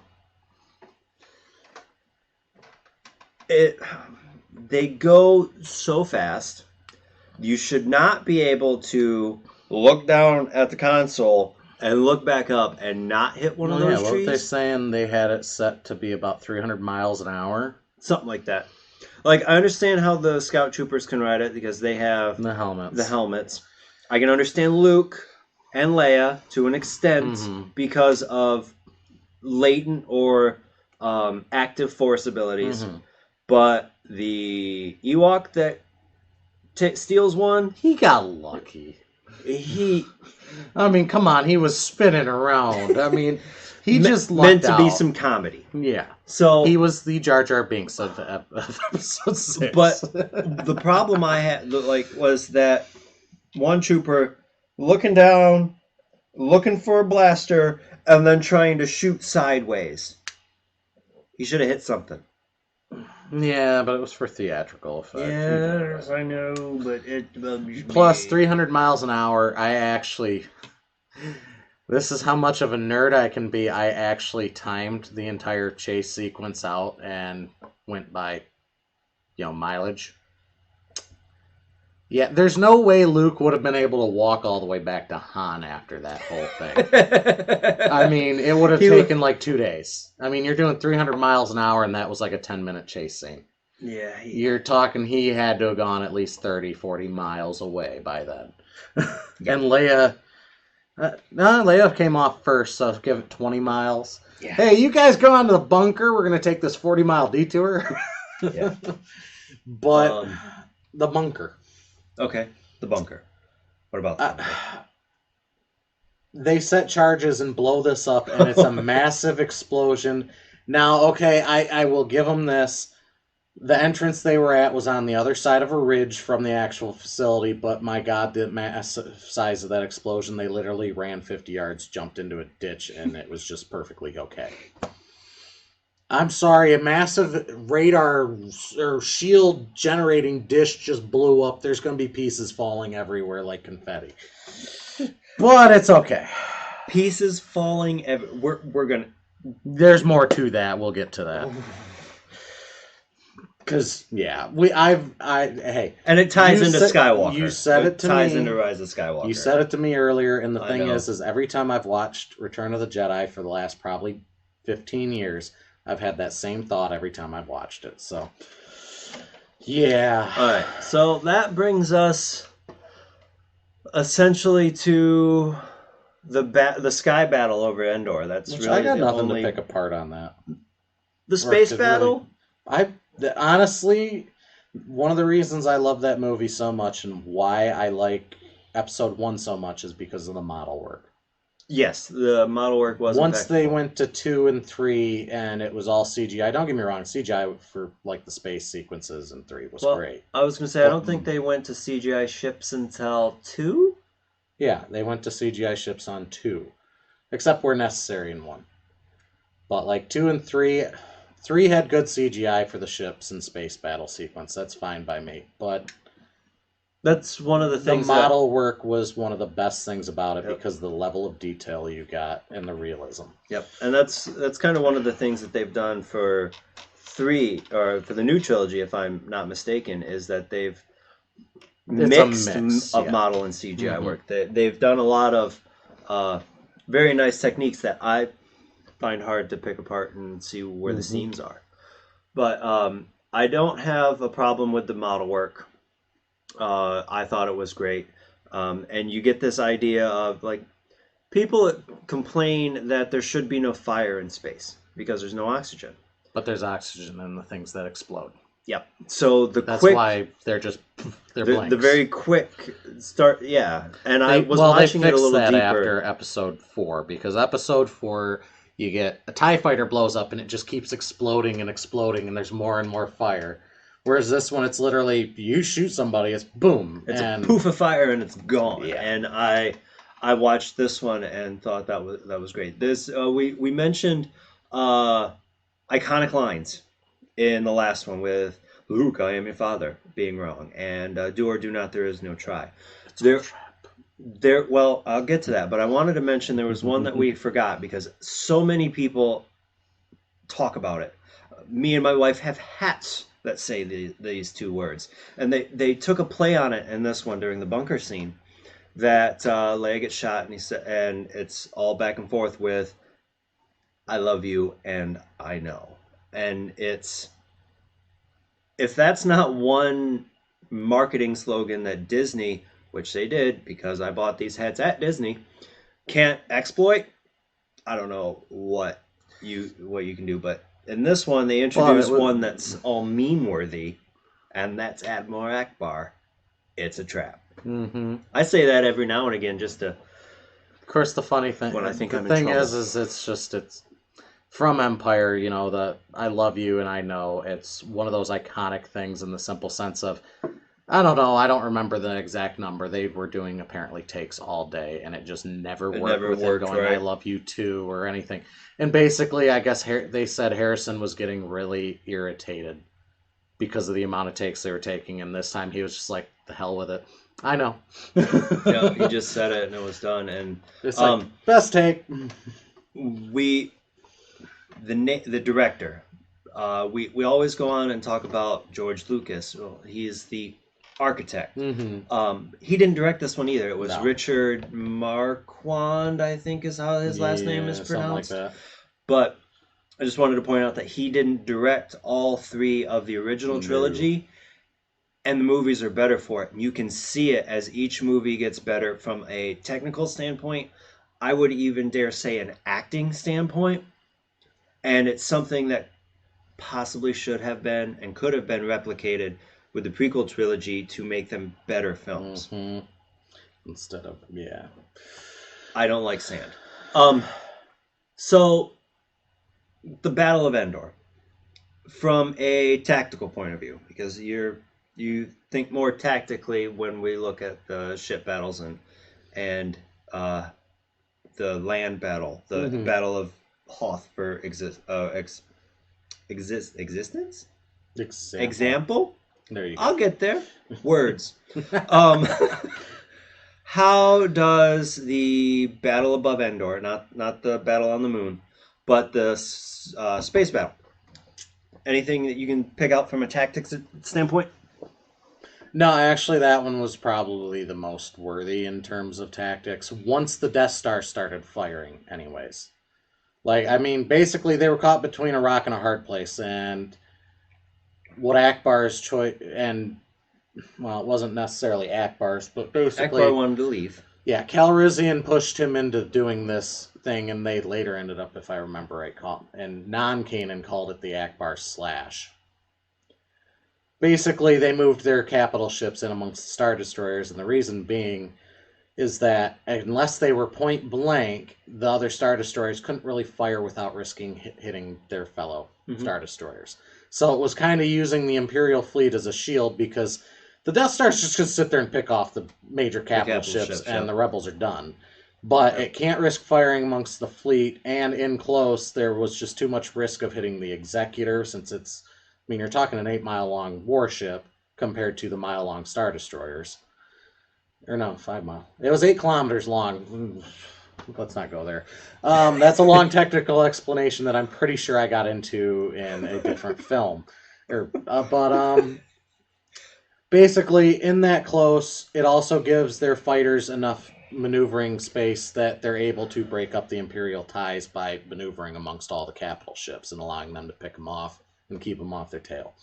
They go so fast. You should not be able to look down at the console and look back up and not hit one of those trees. What they're saying, they had it set to be about 300 miles an hour. Something like that. Like, I understand how the scout troopers can ride it because they have the helmets. I can understand Luke and Leia to an extent because of latent or active force abilities. But the Ewok that steals one, he got lucky. I mean, come on, he was spinning around. I mean, he just lucked meant to out. Be some comedy. Yeah. So he was the Jar Jar Binks of episode 6. But the problem I had was that one trooper looking down, looking for a blaster, and then trying to shoot sideways. He should have hit something. Yeah, but it was for theatrical effect. Yes, I know, but it bugs me. Plus 300 miles an hour, This is how much of a nerd I can be. I actually timed the entire chase sequence out and went by, mileage. Yeah, there's no way Luke would have been able to walk all the way back to Han after that whole thing. I mean, it would have taken like 2 days. I mean, you're doing 300 miles an hour, and that was like a 10-minute chase scene. Yeah. You're talking he had to have gone at least 30, 40 miles away by then. And Leia... no, Leia came off first, so give it 20 miles. Yeah. Hey, you guys go on to the bunker. We're going to take this 40-mile detour. Yeah. But the bunker. Okay, the bunker. What about the bunker? They set charges and blow this up, and it's a massive explosion. Now, okay, I will give them this. The entrance they were at was on the other side of a ridge from the actual facility, but my God, the massive size of that explosion, they literally ran 50 yards, jumped into a ditch, and it was just perfectly okay. I'm sorry, a massive radar or shield generating dish just blew up. There's going to be pieces falling everywhere like confetti. But it's okay. Pieces falling we're going to... There's more to that. We'll get to that. Because hey, and it ties into Skywalker. You said it to me. Ties into Rise of Skywalker. You said it to me earlier, and the thing is every time I've watched Return of the Jedi for the last probably 15 years, I've had that same thought every time I've watched it. So, yeah. All right. So that brings us essentially to the sky battle over Endor. That's Which really I got nothing to pick apart on that. The space battle. Honestly, one of the reasons I love that movie so much and why I like Episode 1 so much is because of the model work. Yes, the model work was once they went to 2 and 3 and it was all CGI. Don't get me wrong, CGI for like the space sequences in 3 was great. I was going to say, I don't think they went to CGI ships until 2? Yeah, they went to CGI ships on 2. Except where necessary in 1. But like 2 and 3... 3 had good CGI for the ships and space battle sequence. That's fine by me. But that's one of the things. The model work was one of the best things about it because of the level of detail you got and the realism. Yep, and that's kind of one of the things that they've done for 3 or for the new trilogy, if I'm not mistaken, is that they've mixed model and CGI work. They've done a lot of very nice techniques that I find hard to pick apart and see where the seams are. But I don't have a problem with the model work. I thought it was great. And you get this idea of like people complain that there should be no fire in space because there's no oxygen. But there's oxygen in the things that explode. Yep. So that's why they're the very quick start. Yeah. And I was watching it a little deeper after Episode 4 because Episode 4. You get a TIE fighter blows up and it just keeps exploding and exploding and there's more and more fire. Whereas this one, it's literally, you shoot somebody, it's boom. It's a poof of fire and it's gone. Yeah. And I watched this one and thought that was great. This we mentioned iconic lines in the last one with Luke, I am your father, being wrong. And do or do not, there is no try. Well, I'll get to that, but I wanted to mention there was one that we forgot because so many people talk about it. Me and my wife have hats that say these 2 words, and they took a play on it in this one during the bunker scene. That Leia gets shot, and it's all back and forth with "I love you" and "I know," and it's if that's not one marketing slogan that Disney, which they did because I bought these hats at Disney, can't exploit, I don't know what you can do. But in this one, they introduced one that's all meme-worthy, and that's Admiral Akbar. It's a trap. Mm-hmm. I say that every now and again just to... Of course, the funny thing... When I think the thing is it's from Empire, the I love you and I know. It's one of those iconic things in the simple sense of... I don't know. I don't remember the exact number. They were doing apparently takes all day, and it just never worked with it going, right? I love you too, or anything. And basically, I guess they said Harrison was getting really irritated because of the amount of takes they were taking, and this time he was just like, the hell with it. I know. Yeah, he just said it and it was done. And It's like, um, best take. we the director. We always go on and talk about George Lucas. Well, he is the architect. Mm-hmm. He didn't direct this one either. It was No. Richard Marquand, I think is how his last name is Yeah, something like pronounced. that. But I just wanted to point out that he didn't direct all three of the original No. trilogy, and the movies are better for it. You can see it as each movie gets better from a technical standpoint. I would even dare say an acting standpoint. And it's something that possibly should have been and could have been replicated with the prequel trilogy to make them better films. Mm-hmm. Instead of, yeah. I don't like sand. Um, so the Battle of Endor, from a tactical point of view, because you think more tactically when we look at the ship battles and the land battle, the Mm-hmm. Battle of Hoth for existence. Example. Example. There you I'll go. get there. Words. Um, how does the battle above Endor, not the battle on the moon, but the space battle? Anything that you can pick out from a tactics standpoint? No, actually, that one was probably the most worthy in terms of tactics. Once the Death Star started firing, anyways. Like, I mean, basically, they were caught between a rock and a hard place, and what Akbar's choice, and, well, it wasn't necessarily Akbar's, but Akbar basically, wanted to leave. yeah, Calrissian pushed him into doing this thing, and they later ended up, if I remember right, and non-Kanan called it the Akbar Slash. Basically, they moved their capital ships in amongst the Star Destroyers, and the reason being is that unless they were point blank, the other Star Destroyers couldn't really fire without risking hitting their fellow Mm-hmm. Star Destroyers. So it was kind of using the Imperial fleet as a shield because the Death Star's just going to sit there and pick off the major The capital capital ships, ships, and yep. the rebels are done. But Yep. it can't risk firing amongst the fleet, and in close, there was just too much risk of hitting the Executor since it's, I mean, you're talking an 8 mile long warship compared to the mile long Star Destroyers. Or no, 5 mile. It was 8 kilometers long. Let's not go there. That's a long technical explanation that I'm pretty sure I got into in a different film. But basically, in that close, it also gives their fighters enough maneuvering space that they're able to break up the Imperial ties by maneuvering amongst all the capital ships and allowing them to pick them off and keep them off their tail.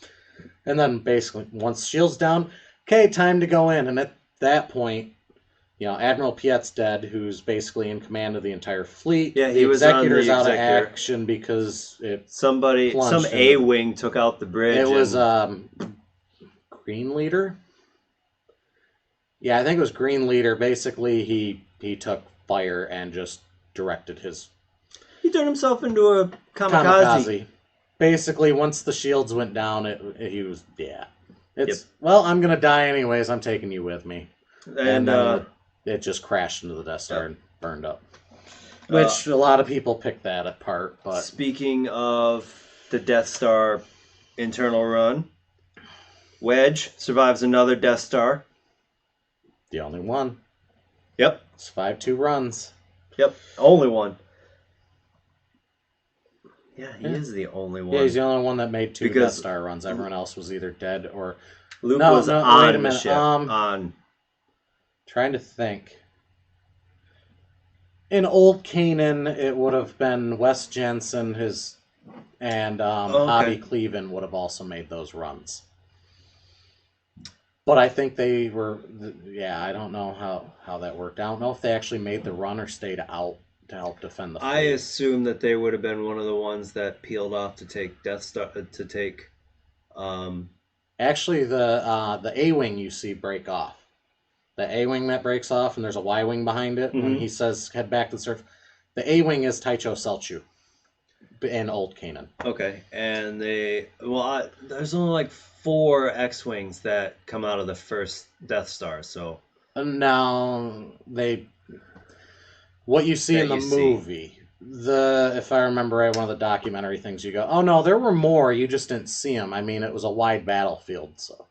And then basically, once shield's down, okay, time to go in. And at that point, Admiral Piet's dead, who's basically in command of the entire fleet. Yeah, The he was on Executor's the out of Executor. action because it Some plunged A into the. wing took out the bridge, It was and Green Leader. Yeah, I think it was Green Leader. Basically, he took fire and just directed his he turned himself into a kamikaze. kamikaze. Basically, once the shields went down, he was, yeah. Yep. It's, well, I'm gonna die anyways. I'm taking you with me. And And then it just crashed into the Death Star yep. and burned up. uh, Which a lot of people picked that apart, but Speaking of the Death Star internal run, Wedge survives another Death Star. the only one. Yep. It's 5-2 runs. Yep. Only one. Yeah, he Yeah. is the only one. Yeah, he's the only one that made two Because Death Star runs. Everyone else was either dead or. Luke No, was no, on wait a the minute. ship. On. Trying to think. In Old Canaan, it would have been Wes Jensen, and Oh, okay. Hobby Cleven would have also made those runs. But I think they were, yeah, I don't know how that worked. I don't know if they actually made the run or stayed out to help defend the I fleet. assume that they would have been one of the ones that peeled off to take Death Star to take. Actually, the A wing you see break off. The A wing that breaks off, and there's a Y wing behind it. When Mhm. he says head back to the surface, the A wing is Taicho Selchu in Old Canaan. Okay, and there's only like 4 X-wings that come out of the first Death Star. So And now what you see That in the you see. movie, if I remember right, one of the documentary things, you go, oh no, there were more, you just didn't see them. I mean, it was a wide battlefield, so.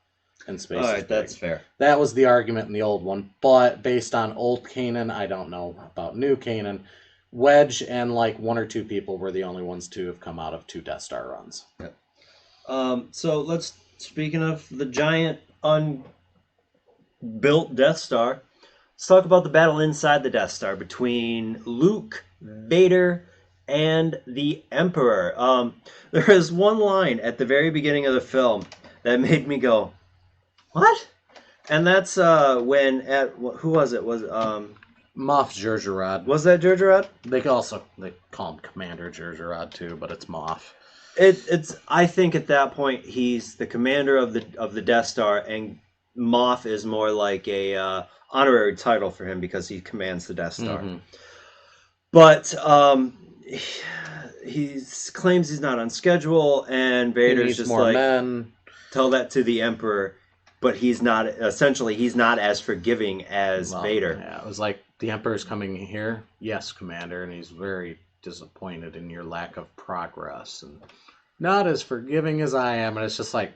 and space All is right, big. that's fair. That was the argument in the old one, but based on old Kanan, I don't know about new Kanan. Wedge and like one or two people were the only ones to have come out of 2 Death Star runs. Yep. So speaking of the giant unbuilt Death Star, let's talk about the battle inside the Death Star between Luke, Vader, and the Emperor. There is one line at the very beginning of the film that made me go, "What?" And that's when who was it? Moff Jerjerrod. Was that Jerjerrod? They call him Commander Jerjerrod too, but it's Moff. It's I think at that point he's the commander of the Death Star, and Moff is more like a honorary title for him because he commands the Death Star. Mm-hmm. But he claims he's not on schedule, and Vader's just more like, men. Tell that to the Emperor. But he's not, essentially, he's not as forgiving as Vader. Yeah, it was like, the Emperor's coming here? Yes, Commander, and he's very disappointed in your lack of progress, and not as forgiving as I am, and it's just like...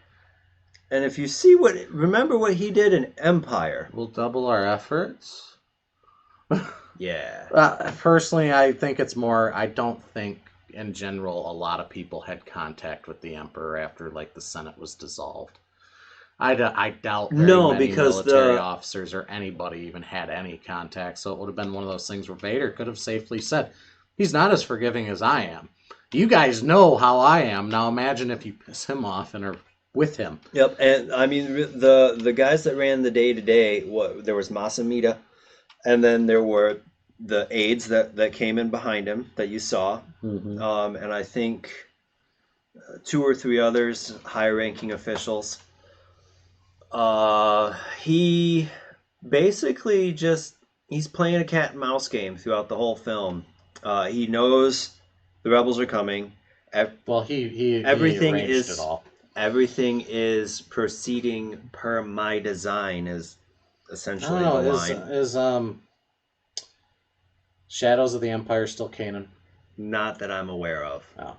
And if you remember what he did in Empire. We'll double our efforts? Yeah. Personally, I think it's more, I don't think, in general, a lot of people had contact with the Emperor after, like, the Senate was dissolved. I doubt very many military officers or anybody even had any contact, so it would have been one of those things where Vader could have safely said, he's not as forgiving as I am. You guys know how I am. Now imagine if you piss him off and are with him. Yep, and I mean, the guys that ran the day-to-day, there was Masamita, and then there were the aides that came in behind him that you saw, Mm-hmm. And I think 2 or 3 others, high-ranking officials. He basically he's playing a cat and mouse game throughout the whole film. He knows the rebels are coming. He everything arranged it all. Everything is proceeding per my design is essentially the line. Is Shadows of the Empire still Kanan? Not that I'm aware of. Oh.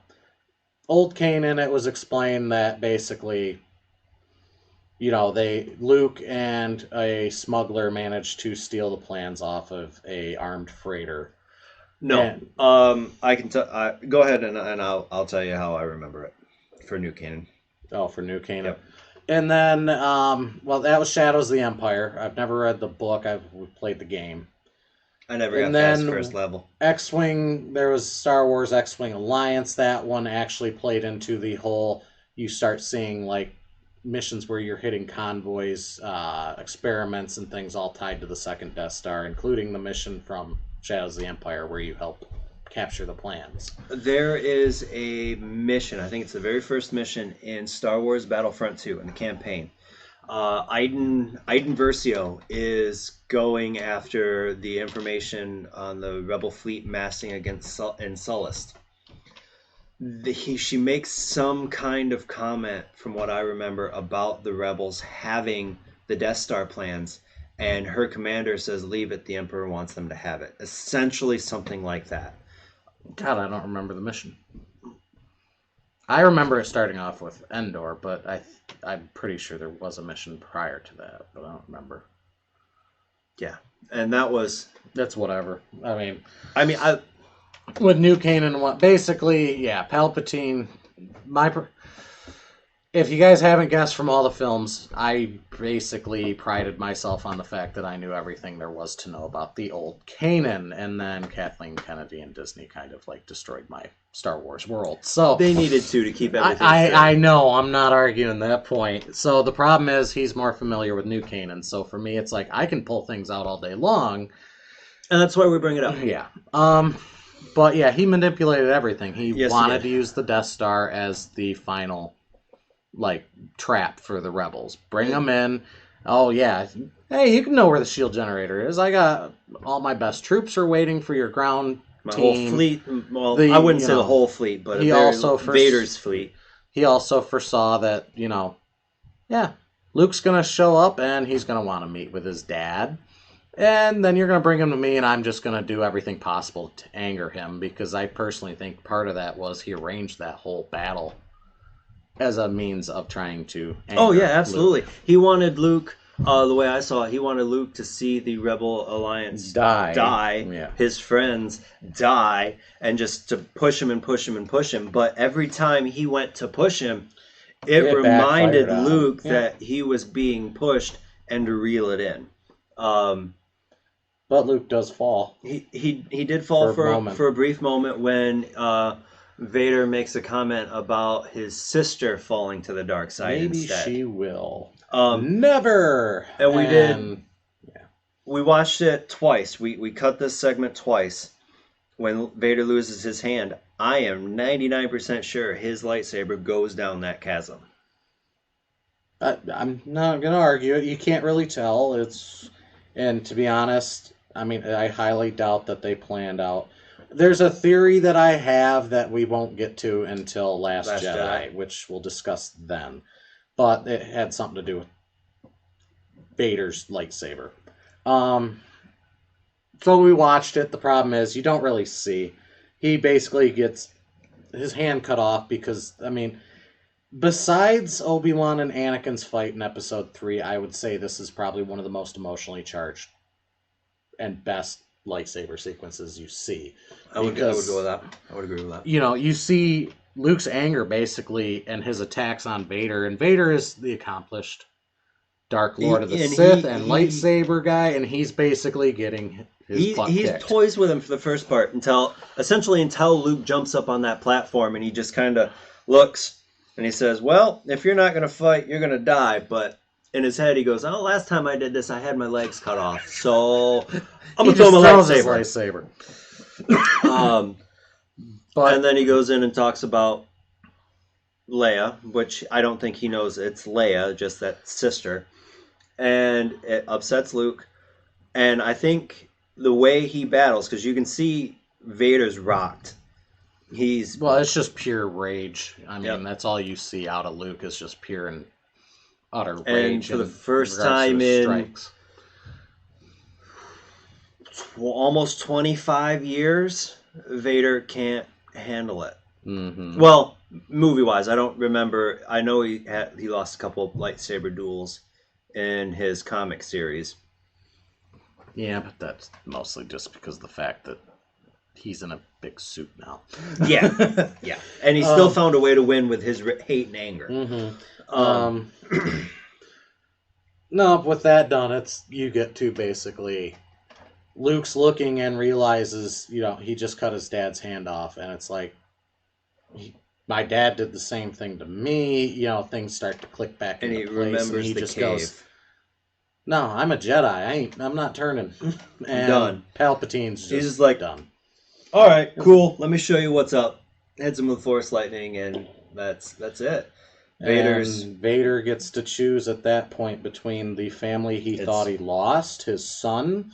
Old Kanan, it was explained that basically, Luke and a smuggler managed to steal the plans off of a armed freighter. No, I can go ahead and I'll tell you how I remember it for New Kanan. Oh, for New Kanan. Yep. And then, that was Shadows of the Empire. I've never read the book. I've played the game. I never got past first level. X-Wing, there was Star Wars X-Wing Alliance. That one actually played into the whole, you start seeing, like, missions where you're hitting convoys, experiments, and things all tied to the second Death Star, including the mission from Shadows of the Empire where you help capture the plans. There is a mission, I think it's the very first mission in Star Wars Battlefront 2 in the campaign. Iden Versio is going after the information on the Rebel fleet massing against Sullust. She makes some kind of comment, from what I remember, about the Rebels having the Death Star plans, and her commander says, leave it, the Emperor wants them to have it. Essentially something like that. God, I don't remember the mission. I remember it starting off with Endor, but I'm pretty sure there was a mission prior to that, but I don't remember. Yeah, and that's whatever. I mean, with New Kanan, basically, yeah, Palpatine. If you guys haven't guessed from all the films, I basically prided myself on the fact that I knew everything there was to know about the old Kanan, and then Kathleen Kennedy and Disney kind of like destroyed my Star Wars world. So they needed to keep everything straight. I know, I'm not arguing that point. So the problem is he's more familiar with New Kanan. So for me, it's like I can pull things out all day long, and that's why we bring it up. Yeah. But yeah, he manipulated everything. He wanted to use the Death Star as the final, like, trap for the rebels. Bring them in. Oh yeah, hey, you can know where the shield generator is. I got all my best troops are waiting for your ground my team. Whole fleet. Well, I wouldn't say the whole fleet, but Vader's fleet. He also foresaw that Luke's gonna show up and he's gonna want to meet with his dad, and then you're gonna bring him to me, and I'm just gonna do everything possible to anger him, because I personally think part of that was he arranged that whole battle as a means of trying to Oh yeah, anger absolutely. Luke. He wanted Luke. The way I saw it, he wanted Luke to see the Rebel Alliance Die. die, Yeah. his friends die, and just to push him and push him and push him. But every time he went to push him, it It backfired reminded on him. Luke Yeah. that he was being pushed and to reel it in. Um, But Luke does fall he did fall for a moment. for a brief moment when Vader makes a comment about his sister falling to the dark side Maybe instead. she will. Um, Never. and we did. Yeah. We watched it twice. We cut this segment twice. When Vader loses his hand, I am 99% sure his lightsaber goes down that chasm. I'm not gonna argue it. You can't really tell. And to be honest, I mean, I highly doubt that they planned out. There's a theory that I have that we won't get to until Last Jedi, which we'll discuss then. But it had something to do with Vader's lightsaber. So we watched it. The problem is you don't really see. He basically gets his hand cut off because, I mean, besides Obi-Wan and Anakin's fight in Episode 3, I would say this is probably one of the most emotionally charged and best lightsaber sequences you see. I would go with that. I would agree with that. You know, you see Luke's anger basically and his attacks on Vader, and Vader is the accomplished Dark Lord of the Sith and lightsaber guy, and he's basically getting his butt He's kicked. toys with him for the first part until Luke jumps up on that platform and he just kind of looks and he says, "Well, if you're not going to fight, you're going to die." But in his head, he goes, "Oh, last time I did this, I had my legs cut off, so I'm gonna throw my lightsaber." But and then he goes in and talks about Leia, which I don't think he knows it's Leia, just that sister, and it upsets Luke. And I think the way he battles, because you can see Vader's rocked. It's just pure rage. I mean, that's all you see out of Luke is just pure and utter rage. And for the first time in almost 25 years, Vader can't handle it. Mm-hmm. Well, movie-wise, I don't remember. I know he lost a couple of lightsaber duels in his comic series. Yeah, but that's mostly just because of the fact that he's in a big suit now. Yeah, yeah. And he still found a way to win with his hate and anger. Mm-hmm. No, with that done, you get to basically Luke's looking and realizes, he just cut his dad's hand off, and it's like, my dad did the same thing to me. Things start to click back into place. And he remembers the cave. Goes, "No, I'm a Jedi. I'm not turning." And done. Palpatine's He's just like, done. All right, cool. Let me show you what's up. Hits him with Force Lightning, and that's it. Vader gets to choose at that point between the family he thought he lost, his son,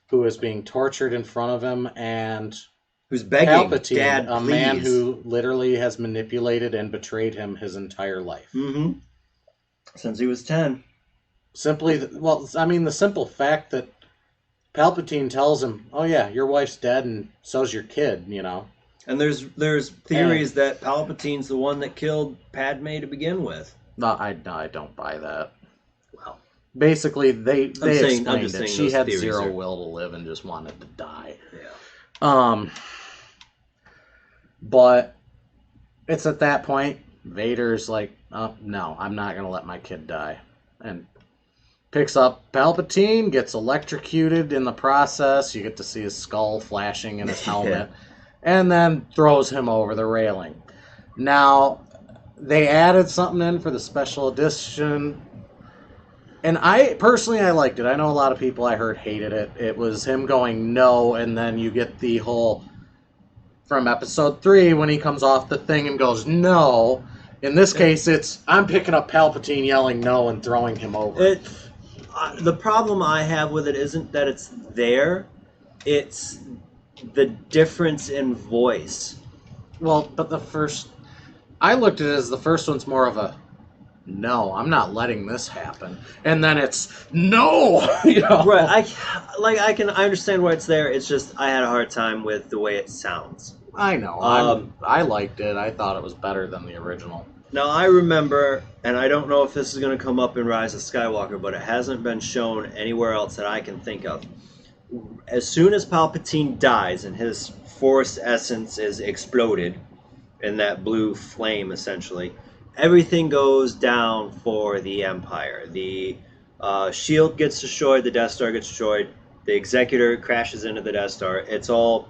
who is being tortured in front of him, and who's begging Palpatine, Dad, a please. man who literally has manipulated and betrayed him his entire life. Mm-hmm. Since he was 10. The simple fact that Palpatine tells him, "Oh yeah, your wife's dead, and so's your kid," And there's theories that Palpatine's the one that killed Padme to begin with. No, I don't buy that. Well, basically, they explained that she had zero will to live and just wanted to die. Yeah. But it's at that point Vader's like, "Oh, no, I'm not gonna let my kid die," and picks up Palpatine, gets electrocuted in the process. You get to see his skull flashing in his helmet. And then throws him over the railing. Now, they added something in for the special edition. And I liked it. I know a lot of people I heard hated it. It was him going no, and then you get the whole, from Episode 3, when he comes off the thing and goes no. In this case, it's, I'm picking up Palpatine yelling no and throwing him over. The problem I have with it isn't that it's there. It's the difference in voice. Well, but I looked at it as the first one's more of a, no, I'm not letting this happen. And then it's, no! Right, I understand why it's there. It's just, I had a hard time with the way it sounds. I know. I liked it. I thought it was better than the original. Now I remember, and I don't know if this is going to come up in Rise of Skywalker, but it hasn't been shown anywhere else that I can think of. As soon as Palpatine dies and his Force essence is exploded in that blue flame, essentially, everything goes down for the Empire. The shield gets destroyed, the Death Star gets destroyed, the Executor crashes into the Death Star. It's all,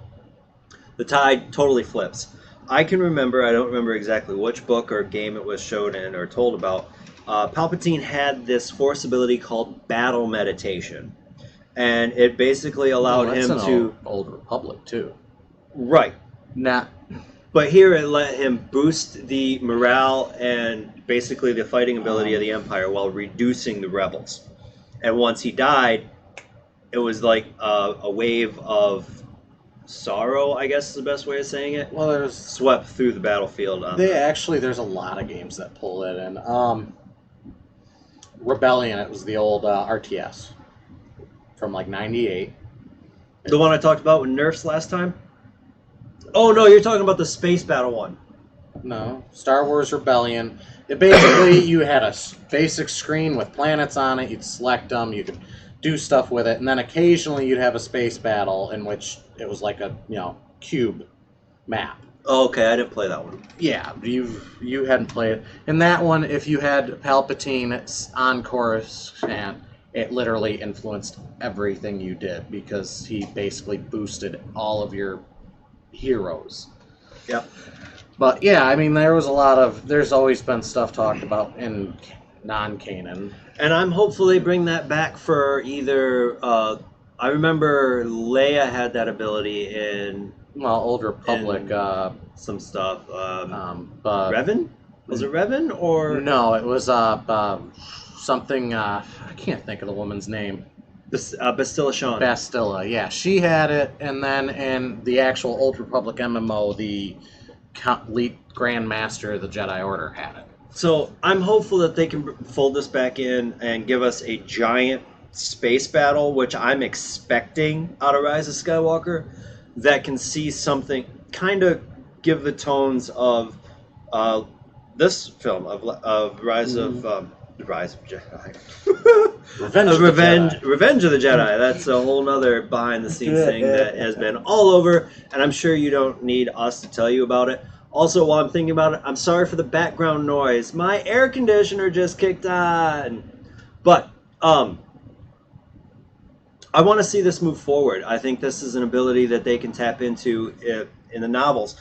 the tide totally flips. I can remember, I don't remember exactly which book or game it was shown in or told about. Palpatine had this Force ability called Battle Meditation, and it basically Oh, allowed that's him an to. old Republic too. Right. Nah. But here it let him boost the morale and basically the fighting ability of Um, the Empire while reducing the rebels. And once he died, it was like a wave of sorrow, I guess is the best way of saying it, well, swept through the battlefield. there's a lot of games that pull it in. Rebellion, it was the old RTS from like '98. The one I talked about with Nerfs last time? Oh, no, you're talking about the space battle one. No, Star Wars Rebellion. It basically you had a basic screen with planets on it. You'd select them. You could do stuff with it, and then occasionally you'd have a space battle in which it was like a cube map. Oh, okay, I didn't play that one. Yeah, you hadn't played it. In that one, if you had Palpatine on Coruscant, it literally influenced everything you did because he basically boosted all of your heroes. Yep. But yeah, I mean, there's always been stuff talked about in non-canon. And I'm hopeful they bring that back for either. I remember Leia had that ability in Well, Old Republic, some stuff. but Revan? Was it Revan or no, it was something. I can't think of the woman's name. Bastilla Shawn? Bastilla, yeah, she had it, and then in the actual Old Republic MMO, the lead Grand Master of the Jedi Order had it. So I'm hopeful that they can fold this back in and give us a giant space battle, which I'm expecting out of Rise of Skywalker, that can see something, kind of give the tones of this film of Rise of Rise of Jedi. Revenge of the Jedi. That's a whole nother behind the scenes thing that has been all over, and I'm sure you don't need us to tell you about it. Also, while I'm thinking about it, I'm sorry for the background noise. My air conditioner just kicked on. But I want to see this move forward. I think this is an ability that they can tap into in the novels,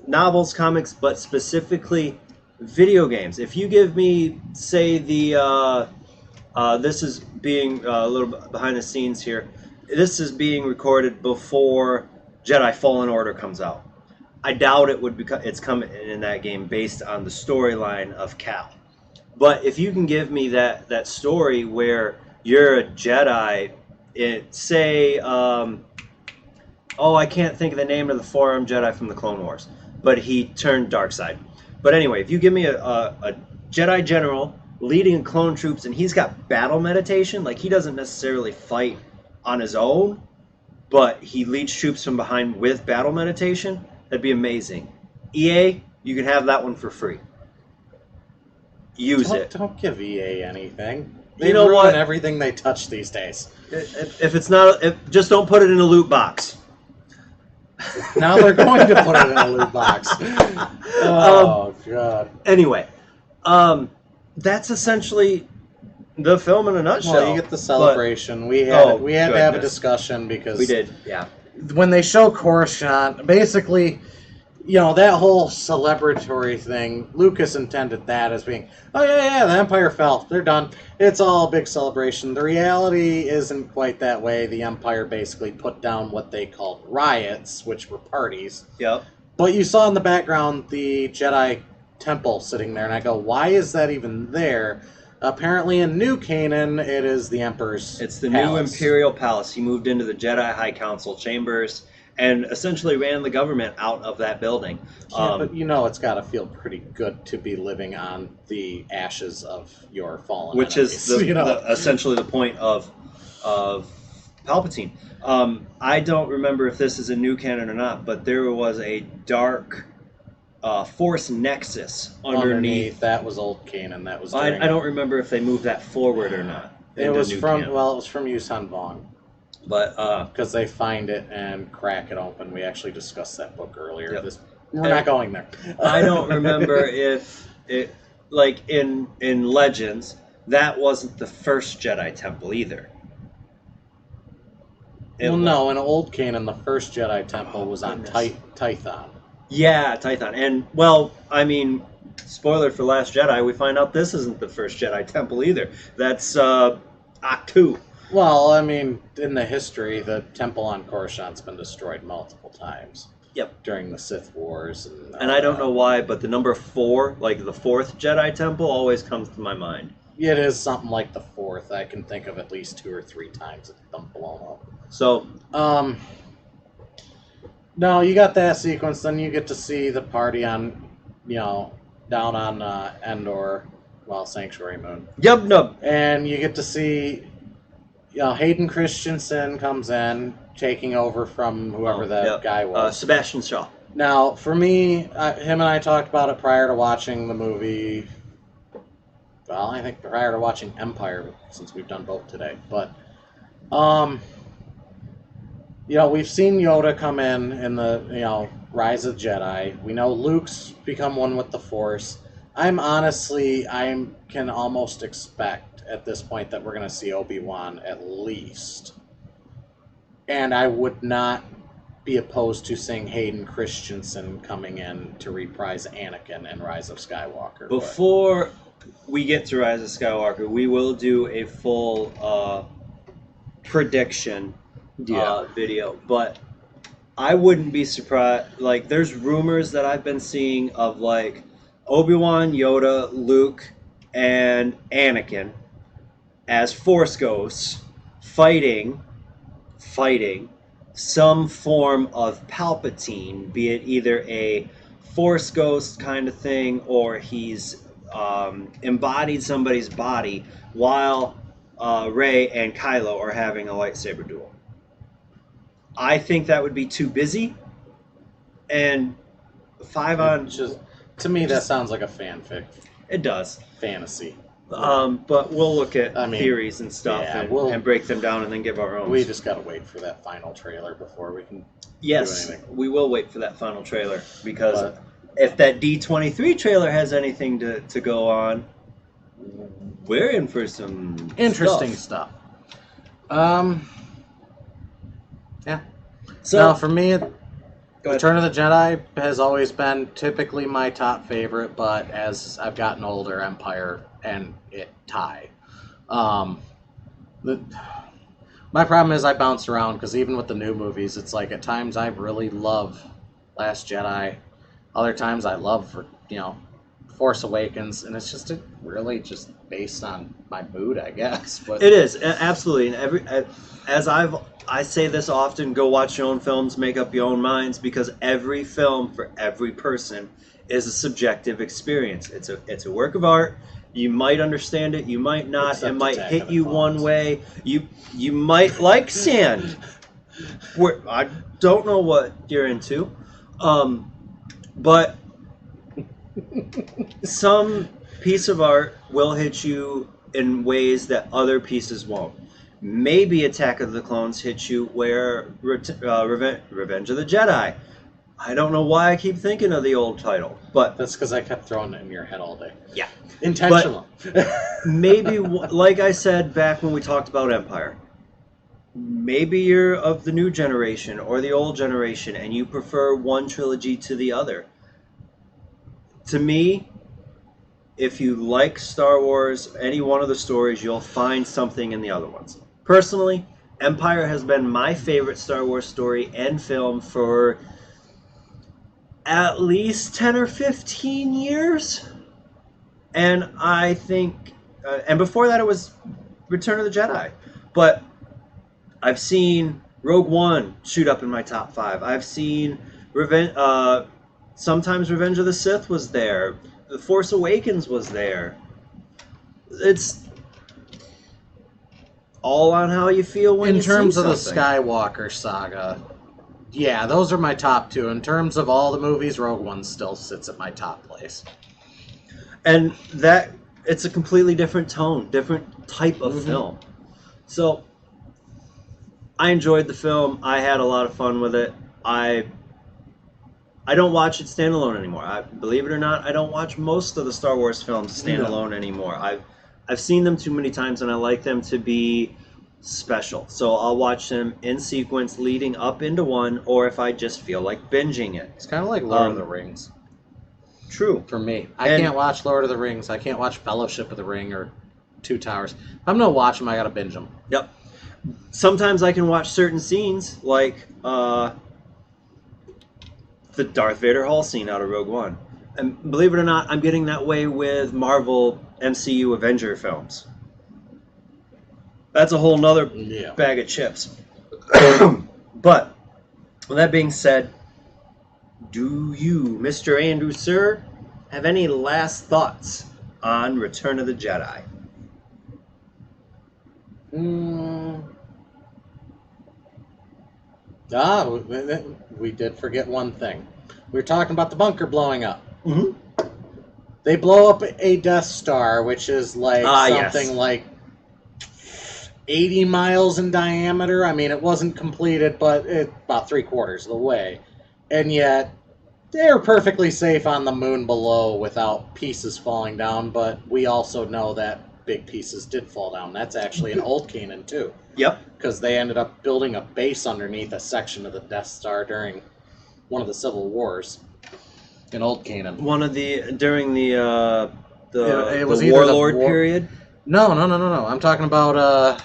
novels, comics, but specifically video games. If you give me, say, this is being a little bit behind the scenes here. This is being recorded before Jedi Fallen Order comes out. I doubt it would become. It's coming in that game based on the storyline of Cal. But if you can give me that story where you're a Jedi, say, I can't think of the name of the four-armed Jedi from the Clone Wars, but he turned dark side. But anyway, if you give me a Jedi general leading clone troops and he's got battle meditation, like he doesn't necessarily fight on his own, but he leads troops from behind with battle meditation, that'd be amazing. EA, you can have that one for free. Use it. Don't give EA anything. They You know ruin what? everything they touch these days. If it's not, just don't put it in a loot box. Now they're going to put it in a loot box. Oh God. Anyway, that's essentially the film in a nutshell. Well, you get the celebration. We had to have a goodness. discussion because We did, yeah. when they show Coruscant, basically, that whole celebratory thing, Lucas intended that as being, oh yeah, the Empire fell, they're done. It's all a big celebration. The reality isn't quite that way. The Empire basically put down what they called riots, which were parties. Yep. But you saw in the background the Jedi temple sitting there, and I go, why is that even there? Apparently in New Canaan, it is the Emperor's It's the palace. new Imperial Palace. He moved into the Jedi High Council chambers and essentially ran the government out of that building. Yeah, but it's got to feel pretty good to be living on the ashes of your fallen which enemies, is essentially the point of Palpatine. I don't remember if this is a new canon or not, but there was a dark Force Nexus underneath. that was Old Canaan. That was I during. don't remember if they moved that forward or not It into was New from Canon. well, it was from Yusan Vong But because they find it and crack it open. We actually discussed that book earlier. yep. We're not going there. I don't remember if it like in Legends that wasn't the first Jedi temple either. Well, no, in Old Canaan, the first Jedi temple was on Tython. Yeah, Tython. And, well, I mean, spoiler for Last Jedi, we find out this isn't the first Jedi temple either. That's Ahch-To. Well, I mean, in the history, the temple on Coruscant's been destroyed multiple times. Yep. During the Sith Wars. And I don't know why, but the number 4, like the 4th Jedi temple, always comes to my mind. It is something like the 4th. I can think of at least 2 or 3 times it's been blown up. So, no, you got that sequence. Then you get to see the party on, down on Endor, well, Sanctuary Moon. yub nub. And you get to see, Hayden Christensen comes in, taking over from whoever that guy was. Sebastian Shaw. Now, for me, him and I talked about it prior to watching the movie. Well, I think prior to watching Empire, since we've done both today. But, we've seen Yoda come in the, Rise of Jedi. We know Luke's become one with the Force. I can almost expect at this point that we're going to see Obi-Wan at least. And I would not be opposed to seeing Hayden Christensen coming in to reprise Anakin in Rise of Skywalker. Before we get to Rise of Skywalker, we will do a full prediction video, but I wouldn't be surprised. Like, there's rumors that I've been seeing of like Obi-Wan, Yoda, Luke, and Anakin as Force ghosts fighting some form of Palpatine, be it either a Force ghost kind of thing or he's embodied somebody's body while Rey and Kylo are having a lightsaber duel. I think that would be too busy, and to me that sounds like a fanfic. It does. Fantasy. But we'll look at theories and stuff and break them down and then give our own. We just gotta wait for that final trailer before we can do anything. We will wait for that final trailer because if that D23 trailer has anything to go on, we're in for some interesting stuff. Yeah. So now for me, Return of the Jedi has always been typically my top favorite, but as I've gotten older, Empire and it tie. My problem is I bounce around because even with the new movies, it's like at times I really love Last Jedi, other times I love Force Awakens, and it's just really just based on my mood, I guess. But it is absolutely, and I say this often: go watch your own films, make up your own minds, because every film for every person is a subjective experience. It's a work of art. You might understand it, you might not. Except it might Attack hit of the you Clones. one way. You might like sand. I don't know what you're into, but some piece of art will hit you in ways that other pieces won't. Maybe Attack of the Clones hits you where Revenge of the Jedi. I don't know why I keep thinking of the old title, but that's because I kept throwing it in your head all day. Yeah. Intentional. Maybe, like I said back when we talked about Empire, maybe you're of the new generation or the old generation and you prefer one trilogy to the other. To me, if you like Star Wars, any one of the stories, you'll find something in the other ones. Personally, Empire has been my favorite Star Wars story and film for at least 10 or 15 years. And I think, and before that it was Return of the Jedi. But I've seen Rogue One shoot up in my top 5. I've seen sometimes Revenge of the Sith was there. The Force Awakens was there. It's all on how you feel when in you terms see of the something. Skywalker saga, Yeah, those are my top two. In terms of all the movies, Rogue One still sits at my top place. And that it's a completely different tone, different type of Mm-hmm. film. So I enjoyed the film. I had a lot of fun with it. I don't watch it standalone anymore. Believe it or not, I don't watch most of the Star Wars films No. standalone anymore. I've seen them too many times, and I like them to be special. So I'll watch them in sequence, leading up into one, or if I just feel like binging it. It's kind of like Lord of the Um, Rings True. for me. I And can't watch Lord of the Rings. I can't watch Fellowship of the Ring or Two Towers. If I'm gonna watch them, I gotta binge them. yep. Sometimes I can watch certain scenes, like the Darth Vader Hall scene out of Rogue One. And believe it or not, I'm getting that way with Marvel MCU Avenger films. That's a whole nother Yeah. bag of chips. But with that being said, do you, Mr. Andrew, sir, have any last thoughts on Return of the Jedi? Mm. We did forget one thing. We were talking about the bunker blowing up. Mm-hmm. They blow up a Death Star, which is like something Yes. like 80 miles in diameter. I mean, it wasn't completed, but it's about 3/4 of the way. And yet, they're perfectly safe on the moon below without pieces falling down, but we also know that big pieces did fall down. That's actually in Old Canaan, too, Yep. because they ended up building a base underneath a section of the Death Star during one of the Civil Wars in Old Canaan. One of the during the It was the either the Warlord war- period. No. I'm talking about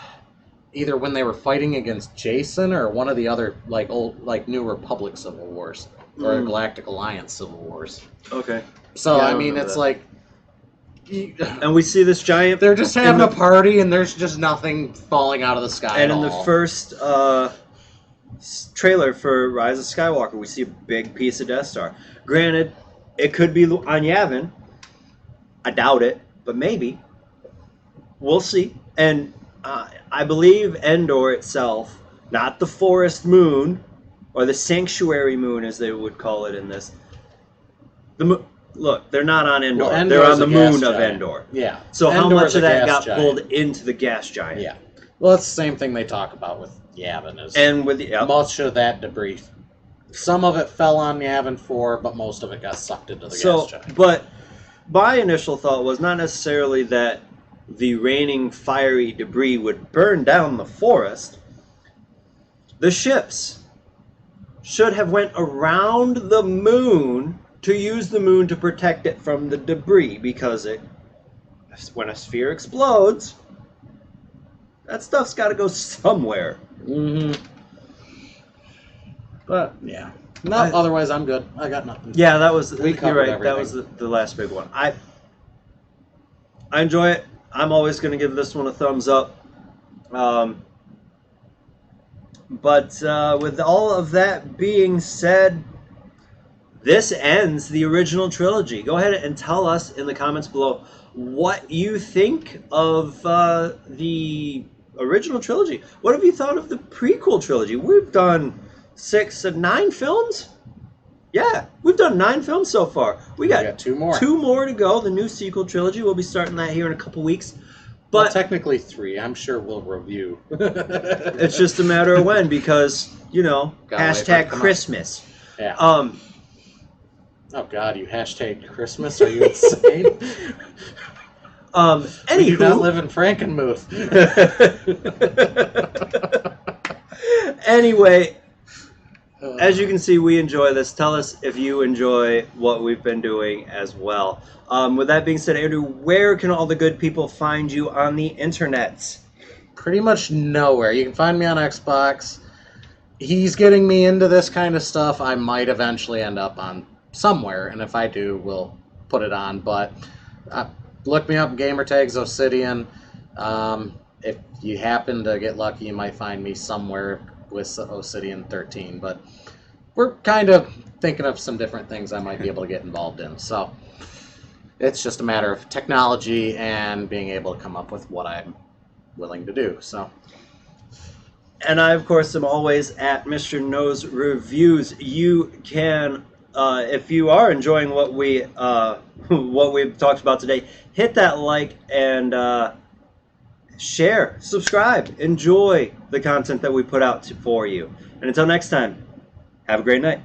either when they were fighting against Jason or one of the other like old like New Republic Civil Wars or Mm. Galactic Alliance Civil Wars. Okay. So Yeah, I I mean, remember it's that. like And we see this giant. they're just having in a party and there's just nothing falling out of the sky. And at in the all. first trailer for Rise of Skywalker, we see a big piece of Death Star. Granted, it could be on Yavin. I doubt it, but maybe. We'll see. And I believe Endor itself, not the forest moon, or the sanctuary moon as they would call it in this. Look, they're not on Endor. Well, They're Endor's on the a gas moon of giant. Endor. Yeah. So how Endor's much of a that gas got giant. pulled into the gas giant? Yeah. Well, it's the same thing they talk about with Yavin. Is And with the much of that debris. Some of it fell on Yavin 4, but most of it got sucked into the gas giant. But my initial thought was not necessarily that the raining fiery debris would burn down the forest. The ships should have went around the moon to use the moon to protect it from the debris, because when a sphere explodes, that stuff's got to go somewhere. Mm-hmm. But yeah, no. I- Otherwise, I'm good. I got nothing. Yeah, that was. We You're covered right. everything. That was the last big one. I enjoy it. I'm always going to give this one a thumbs up. But with all of that being said, this ends the original trilogy. Go ahead and tell us in the comments below what you think of the original trilogy. What have you thought of the prequel trilogy? We've done 9 films. Yeah, we've done 9 films so far. We got 2 more. 2 more to go. The new sequel trilogy. We'll be starting that here in a couple weeks. Well, But technically 3. I'm sure we'll review. it's just a matter of when, because Gotta wait for it to hashtag come out. Christmas. Yeah. Oh God, you hashtag Christmas? Are you insane? We do not Anywho, live in Frankenmuth. anyway, as you can see, we enjoy this. Tell us if you enjoy what we've been doing as well. With that being said, Andrew, where can all the good people find you on the internet? Pretty much nowhere. You can find me on Xbox. He's getting me into this kind of stuff. I might eventually end up on somewhere, and if I do, we'll put it on. But look me up, Gamertags Obsidian. If you happen to get lucky, you might find me somewhere with Obsidian 13. But we're kind of thinking of some different things I might be able to get involved in. So it's just a matter of technology and being able to come up with what I'm willing to do. So And I, of course, am always at Mr. Knows Reviews. You can, if you are enjoying what we what we've talked about today, hit that like and share, subscribe, enjoy the content that we put out for you. And until next time, have a great night.